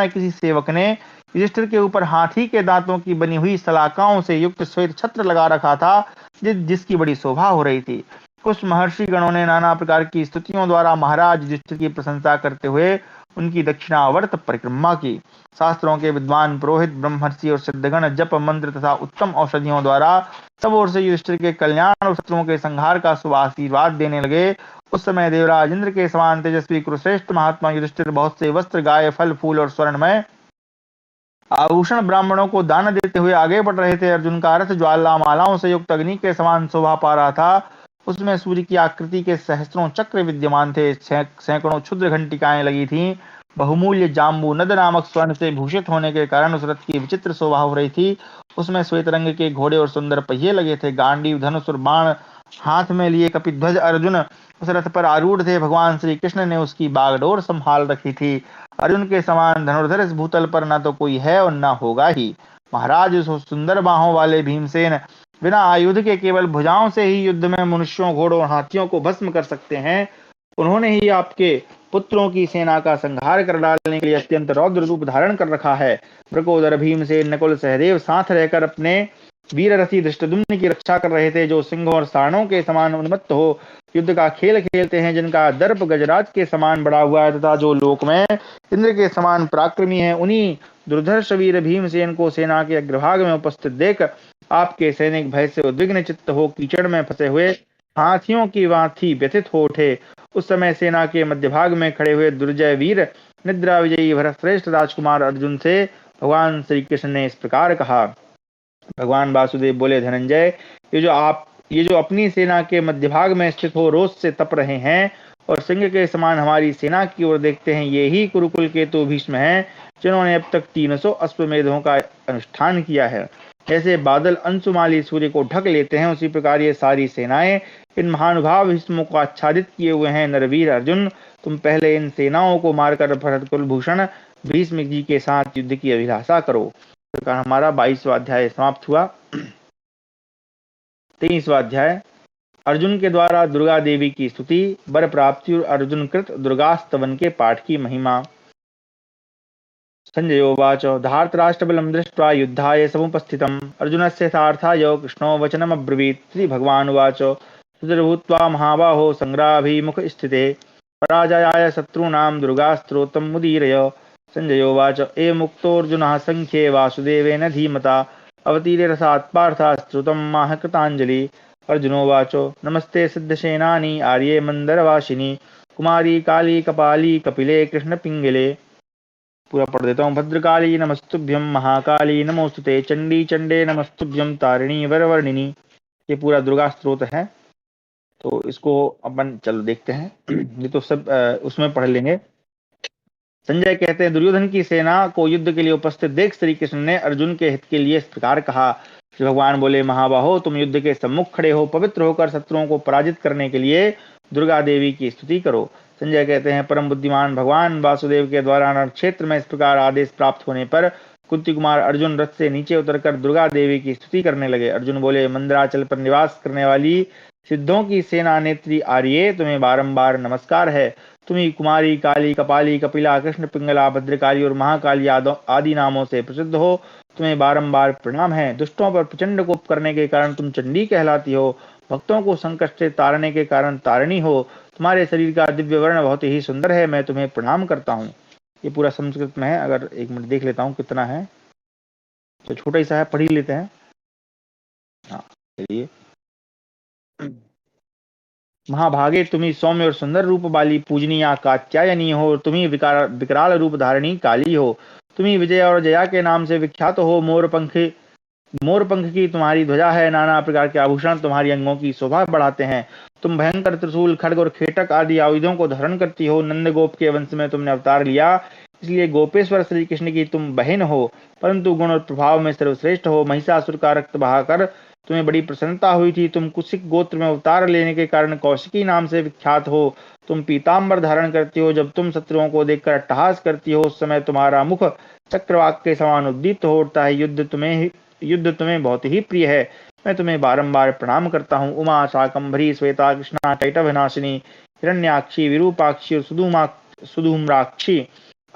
किसी सेवक ने युधिष्ठिर के ऊपर हाथी के दांतों की बनी हुई सलाखाओं से युक्त श्वेत छत्र लगा रखा था, जिसकी बड़ी शोभा हो रही थी। कुछ महर्षि गणों ने नाना प्रकार की स्तुतियों द्वारा महाराज युधिष्ठिर की प्रशंसा करते हुए उनकी दक्षिणावर्त परिक्रमा की। शास्त्रों के विद्वान पुरोहित, ब्रह्मर्षि और सिद्धगण जप मंत्र तथा उत्तम औषधियों द्वारा सब ओर से युधिष्ठिर के कल्याण और शत्रुओं के संहार का शुभ आशीर्वाद देने लगे। उस समय देवराज इंद्र के समान तेजस्वी कुरुश्रेष्ठ महात्मा युधिष्ठिर बहुत से वस्त्र, गाय, फल, फूल और स्वर्णमय आभूषण ब्राह्मणों को दान देते हुए आगे बढ़ रहे थे। अर्जुन का रथ ज्वाला मालाओं से युक्त अग्नि के समान शोभा पा रहा था। उसमें सूर्य की आकृति के सहस्त्रों चक्र विद्यमान थे। सैकड़ों क्षुद्र घंटिकाएं लगी थीं। बहुमूल्य जाम्बू नद नामक स्वर्ण से भूषित होने के कारण उस रथ की विचित्र शोभा हो रही थी। उसमें श्वेत रंग के घोड़े और सुंदर पहिए लगे थे। गांडीव, धनुष और बाण हाथ में लिए कपिध्वज अर्जुन उस रथ पर आरूढ़ थे। भगवान श्री कृष्ण ने उसकी बागडोर संभाल रखी थी। अर्जुन के समान धनुर्धर इस भूतल पर न तो कोई है और न होगा ही। महाराज, उस सुंदर बाहों वाले भीमसेन बिना आयुध के केवल भुजाओं से ही युद्ध में मनुष्यों, घोड़ों और हाथियों को भस्म कर सकते हैं। उन्होंने ही आपके पुत्रों की सेना का संहार कर डालने के लिए अत्यंत रौद्र रूप धारण कर रखा है। वृकोदर, भीमसेन, नकुल, सहदेव साथ रहकर अपने वीररथी धृष्टद्युम्न की रक्षा कर रहे थे, जो सिंहों और सारणों के समान उन्मत्त हो युद्ध का खेल खेलते हैं, जिनका दर्प गजराज के समान बढ़ा हुआ है तथा जो लोक में इंद्र के समान पराक्रमी है। उन्हीं दुर्धर्ष वीर भीमसेन को सेना के अग्रभाग में उपस्थित देख आपके सैनिक भय से उद्विग्न चित्त हो कीचड़ में फंसे हुए हाथियों की भांति व्यथित हो उठे। उस समय सेना के मध्य भाग में खड़े हुए दुर्जय वीर निद्रा विजयी भरत श्रेष्ठ राजकुमार अर्जुन से भगवान श्री कृष्ण ने इस प्रकार कहा। भगवान वासुदेव बोले, धनंजय, ये जो अपनी सेना के मध्य भाग में स्थित हो रोष से तप रहे हैं और सिंह के समान हमारी सेना की ओर देखते हैं, ये ही कुरुकुल के तो भीष्म हैं, जिन्होंने अब तक 300 अश्वमेधों का अनुष्ठान किया है। जैसे बादल अंशुमाली सूर्य को ढक लेते हैं, उसी प्रकार ये सारी सेनाएं इन महानुभाव भीष्मों को आच्छादित किए हुए हैं। नरवीर अर्जुन, तुम पहले इन सेनाओं को मारकर भरत कुलभूषण भीष्म जी के साथ युद्ध की अभिलाषा करो। हमारा 22वां अध्याय समाप्त हुआ। 23वां अध्याय अर्जुन के द्वारा दुर्गा देवी की स्तुति, वर प्राप्ति और अर्जुन कृत दुर्गास्तवन के पाठ की महिमा। संजय उवाच, धार्तराष्ट्रबलं दृष्ट्वा युद्धाय समुपस्थितम् अर्जुनस्य सार्थाय कृष्णो वचनमब्रवीत्। श्रीभगवानुवाच, सुदृढभूत्वा महाबाहो संग्राभिमुख स्थिते पराजयाय शत्रूणां दुर्गास्त्रोतं मुदीरय। संजय उवाच, एवमुक्तोऽर्जुनः संख्ये वासुदेवेन धीमता अवतीर्य रथात् पार्थास्त्रुतं माह कृताञ्जलि। अर्जुनोवाच, नमस्ते सिद्धसेनानि आर्ये मंदरवासिनी कुमारी काली कपाली कपिले कृष्ण पिंगले। पूरा पढ़ देता हूँ। भद्रकाली नमस्तुभ्यम महाकाली नमोस्तुते चंडी चंडे नमस्तुभ्यम तारिणी वरवर्णिनी। ये पूरा दुर्गा स्त्रोत है, तो इसको अपन चलो देखते हैं। ये तो सब उसमें पढ़ लेंगे। संजय कहते हैं, दुर्योधन की सेना को युद्ध के लिए उपस्थित देख श्री कृष्ण ने अर्जुन के हित के लिए इस प्रकार कहा। श्री भगवान बोले, महाबाहो, तुम युद्ध के सम्मुख खड़े हो, पवित्र होकर शत्रुओं को पराजित करने के लिए दुर्गा देवी की स्तुति करो। संजय कहते हैं, परम बुद्धिमान भगवान वासुदेव के द्वारा रण क्षेत्र में इस प्रकार आदेश प्राप्त होने पर कुंती कुमार अर्जुन रथ से नीचे उतरकर दुर्गा देवी की स्तुति करने लगे। अर्जुन बोले, मंदराचल पर निवास करने वाली सिद्धों की सेना नेत्री आर्ये, तुम्हें बारंबार नमस्कार है। तुम्ही कुमारी काली कपाली कपिला कृष्ण पिंगला भद्रकाली और महाकाली आदि नामों से प्रसिद्ध हो। तुम्हें बारंबार प्रणाम है। दुष्टों पर प्रचंड कोप करने के कारण तुम चंडी कहलाती हो। भक्तों को संकट से तारने के कारण तारिणी हो। तुम्हारे शरीर का दिव्य वर्ण बहुत ही सुंदर है। मैं तुम्हें प्रणाम करता हूँ। ये पूरा संस्कृत में है, अगर एक मिनट देख लेता हूँ कितना है, तो छोटा ही सा है, पढ़ ही लेते हैं। हाँ, चलिए। महाभागे, तुम्ही सौम्य और सुंदर रूप वाली पूजनीया कात्यायनी हो। तुम्ही विकराल रूप धारणी काली हो। तुम्ही विजय और जया के नाम से विख्यात हो। मोर पंख की तुम्हारी ध्वजा है। नाना प्रकार के आभूषण तुम्हारी अंगों की शोभा बढ़ाते हैं। तुम भयंकर त्रिशूल, खड्ग और खेटक आदि आयुधों को धारण करती हो। नंद गोप के वंश में तुमने अवतार लिया, इसलिए गोपेश्वर श्री कृष्ण की तुम बहन हो, परंतु गुण और प्रभाव में सर्वश्रेष्ठ हो। महिषासुर का रक्त बहाकर तुम्हें बड़ी प्रसन्नता हुई थी। तुम कुशिक गोत्र में अवतार लेने के कारण कौशिकी नाम से विख्यात हो। तुम पीताम्बर धारण करती हो। जब तुम शत्रुओं को देखकर अट्टहास करती हो, उस समय तुम्हारा मुख चक्रवाक के समान उद्दीप्त हो उठता है। युद्ध तुम्हें बहुत ही प्रिय है। मैं तुम्हें बारंबार प्रणाम करता हूँ। उमा, शाकंभरी, श्वेता, कृष्णा, टैटभनाशिनी, हिरण्याक्षी, विरूपाक्षी और सुधूम्राक्षी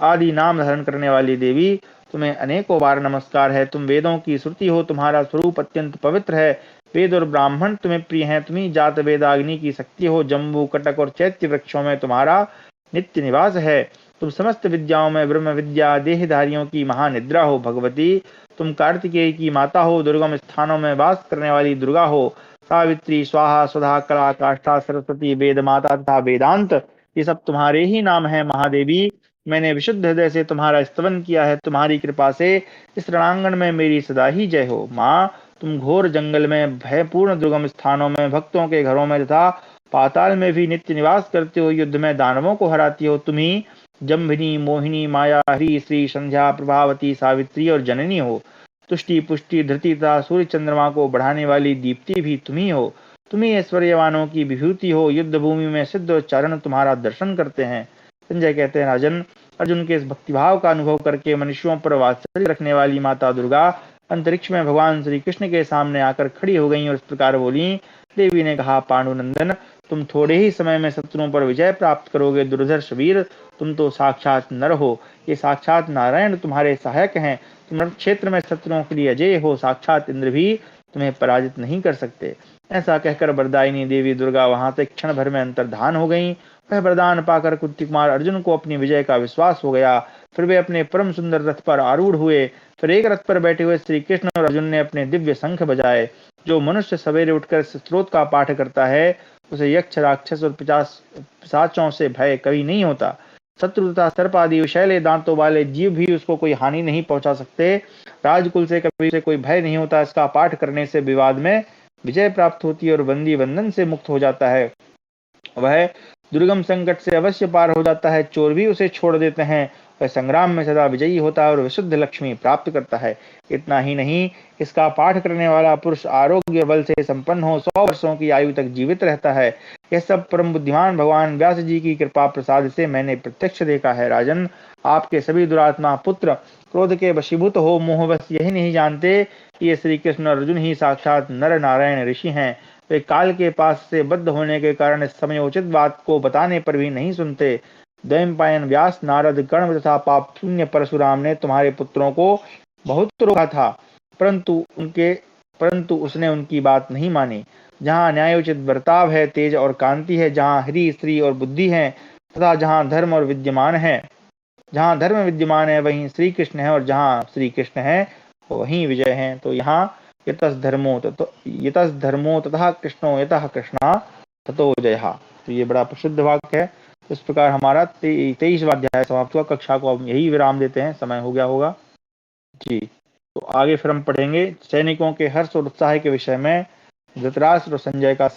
आदि नाम धारण करने वाली देवी, तुम्हें अनेकों बार नमस्कार है। तुम वेदों की श्रुति हो। तुम्हारा स्वरूप अत्यंत पवित्र है। वेद और ब्राह्मण तुम्हें प्रिय हैं। तुम्ही जात वेदाग्नि की शक्ति हो। जम्बू, कटक और चैत्य वृक्षों में तुम्हारा नित्य निवास है। तुम समस्त विद्याओं में ब्रह्म विद्या देहधारियों की महानिद्रा हो भगवती। तुम कार्तिकेय की माता हो, दुर्गम स्थानों में वास करने वाली दुर्गा हो। सावित्री, स्वाहा, सुधा, कला, काष्ठा, सरस्वती, वेद माता तथा वेदांत, ये सब तुम्हारे ही नाम है महादेवी। मैंने विशुद्ध हृदय से तुम्हारा स्तवन किया है। तुम्हारी कृपा से इस रणांगण में मेरी सदा ही जय हो। माँ, तुम घोर जंगल में, भयपूर्ण दुर्गम स्थानों में, भक्तों के घरों में तथा पाताल में भी नित्य निवास करते हो। युद्ध में दानवों को हराती हो। तुम ही जम्भिनी, मोहिनी, माया, हरी, श्री, संध्या, प्रभावती, सावित्री और जननी हो। तुष्टि, पुष्टि, धृति तथा सूर्य चंद्रमा को बढ़ाने वाली दीप्ति भी तुम ही हो। तुम ही ऐश्वर्यवानों की विभूति हो। युद्ध भूमि में सिद्ध और चारण तुम्हारा दर्शन करते हैं। संजय कहते हैं, राजन, अर्जुन के इस भक्तिभाव का अनुभव करके मनुष्यों पर वात्सल्य रखने वाली माता दुर्गा अंतरिक्ष में भगवान श्री कृष्ण के सामने आकर खड़ी हो गई और इस प्रकार बोली। देवी ने कहा, पांडुनंदन, तुम थोड़े ही समय में शत्रुओं पर विजय प्राप्त करोगे। दुर्धर्ष वीर, तुम तो साक्षात नर हो। ये साक्षात नारायण तुम्हारे सहायक हैं। तुम रण क्षेत्र में शत्रुओं के लिए अजय हो। साक्षात इंद्र भी तुम्हें पराजित नहीं कर सकते। ऐसा कहकर वरदायिनी देवी दुर्गा वहां से क्षण भर में अंतर्धान हो गई। वह वरदान पाकर कुंती कुमार अर्जुन को अपनी विजय का विश्वास हो गया। फिर वे अपने परम सुंदर रथ पर आरूढ़ हुए। फिर एक रथ पर बैठे हुए श्री कृष्ण और अर्जुन ने अपने दिव्य शंख बजाए। जो मनुष्य सवेरे उठकर स्त्रोत का पाठ करता है, उसे यक्ष, राक्षस और पिशाचों से भय कभी नहीं होता। शत्रु तथा सर्प आदि विषैले दांतों वाले जीव भी उसको कोई हानि नहीं पहुंचा सकते। राजकुल से कभी उसे कोई भय नहीं होता। इसका पाठ करने से विवाद में विजय प्राप्त होती है और बंदी बंधन से मुक्त हो जाता है। वह दुर्गम संकट से अवश्य पार हो जाता है। चोर भी उसे छोड़ देते हैं। वह संग्राम में सदा विजयी होता है और विशुद्ध लक्ष्मी प्राप्त करता है। इतना ही नहीं, इसका पाठ करने वाला पुरुष आरोग्य बल से संपन्न हो 100 वर्षों की आयु तक जीवित रहता है। यह सब परम बुद्धिमान भगवान व्यास जी की कृपा प्रसाद से मैंने प्रत्यक्ष देखा है। राजन, आपके सभी दुरात्मा पुत्र क्रोध के वशीभूत हो मोहवश यही नहीं जानते कि ये श्री कृष्ण और अर्जुन ही साक्षात नर नारायण ऋषि हैं। वे काल के पास से बद्ध होने के कारण इस समयोचित बात को बताने पर भी नहीं सुनते। द्वैपायन, व्यास, नारद, कर्ण तथा पाप शून्य परशुराम ने तुम्हारे पुत्रों को बहुत रोका था, परंतु उसने उनकी बात नहीं मानी। जहाँ न्यायोचित बर्ताव है, तेज और कांति है, जहाँ हरि, स्त्री और बुद्धि है, तथा जहाँ धर्म विद्यमान है वहीं श्री कृष्ण है, और जहाँ श्री कृष्ण है वहीं विजय है। तो यहाँ यतस धर्मो तथा कृष्णो यतः कृष्णा ततो जयः। तो ये बड़ा प्रसिद्ध वाक्य है। इस प्रकार हमारा 23वां अध्याय समाप्त हुआ। कक्षा को हम यही विराम देते हैं, समय हो गया होगा जी। तो आगे फिर हम पढ़ेंगे सैनिकों के हर्ष और उत्साह के विषय में, धृतराष्ट्र और संजय का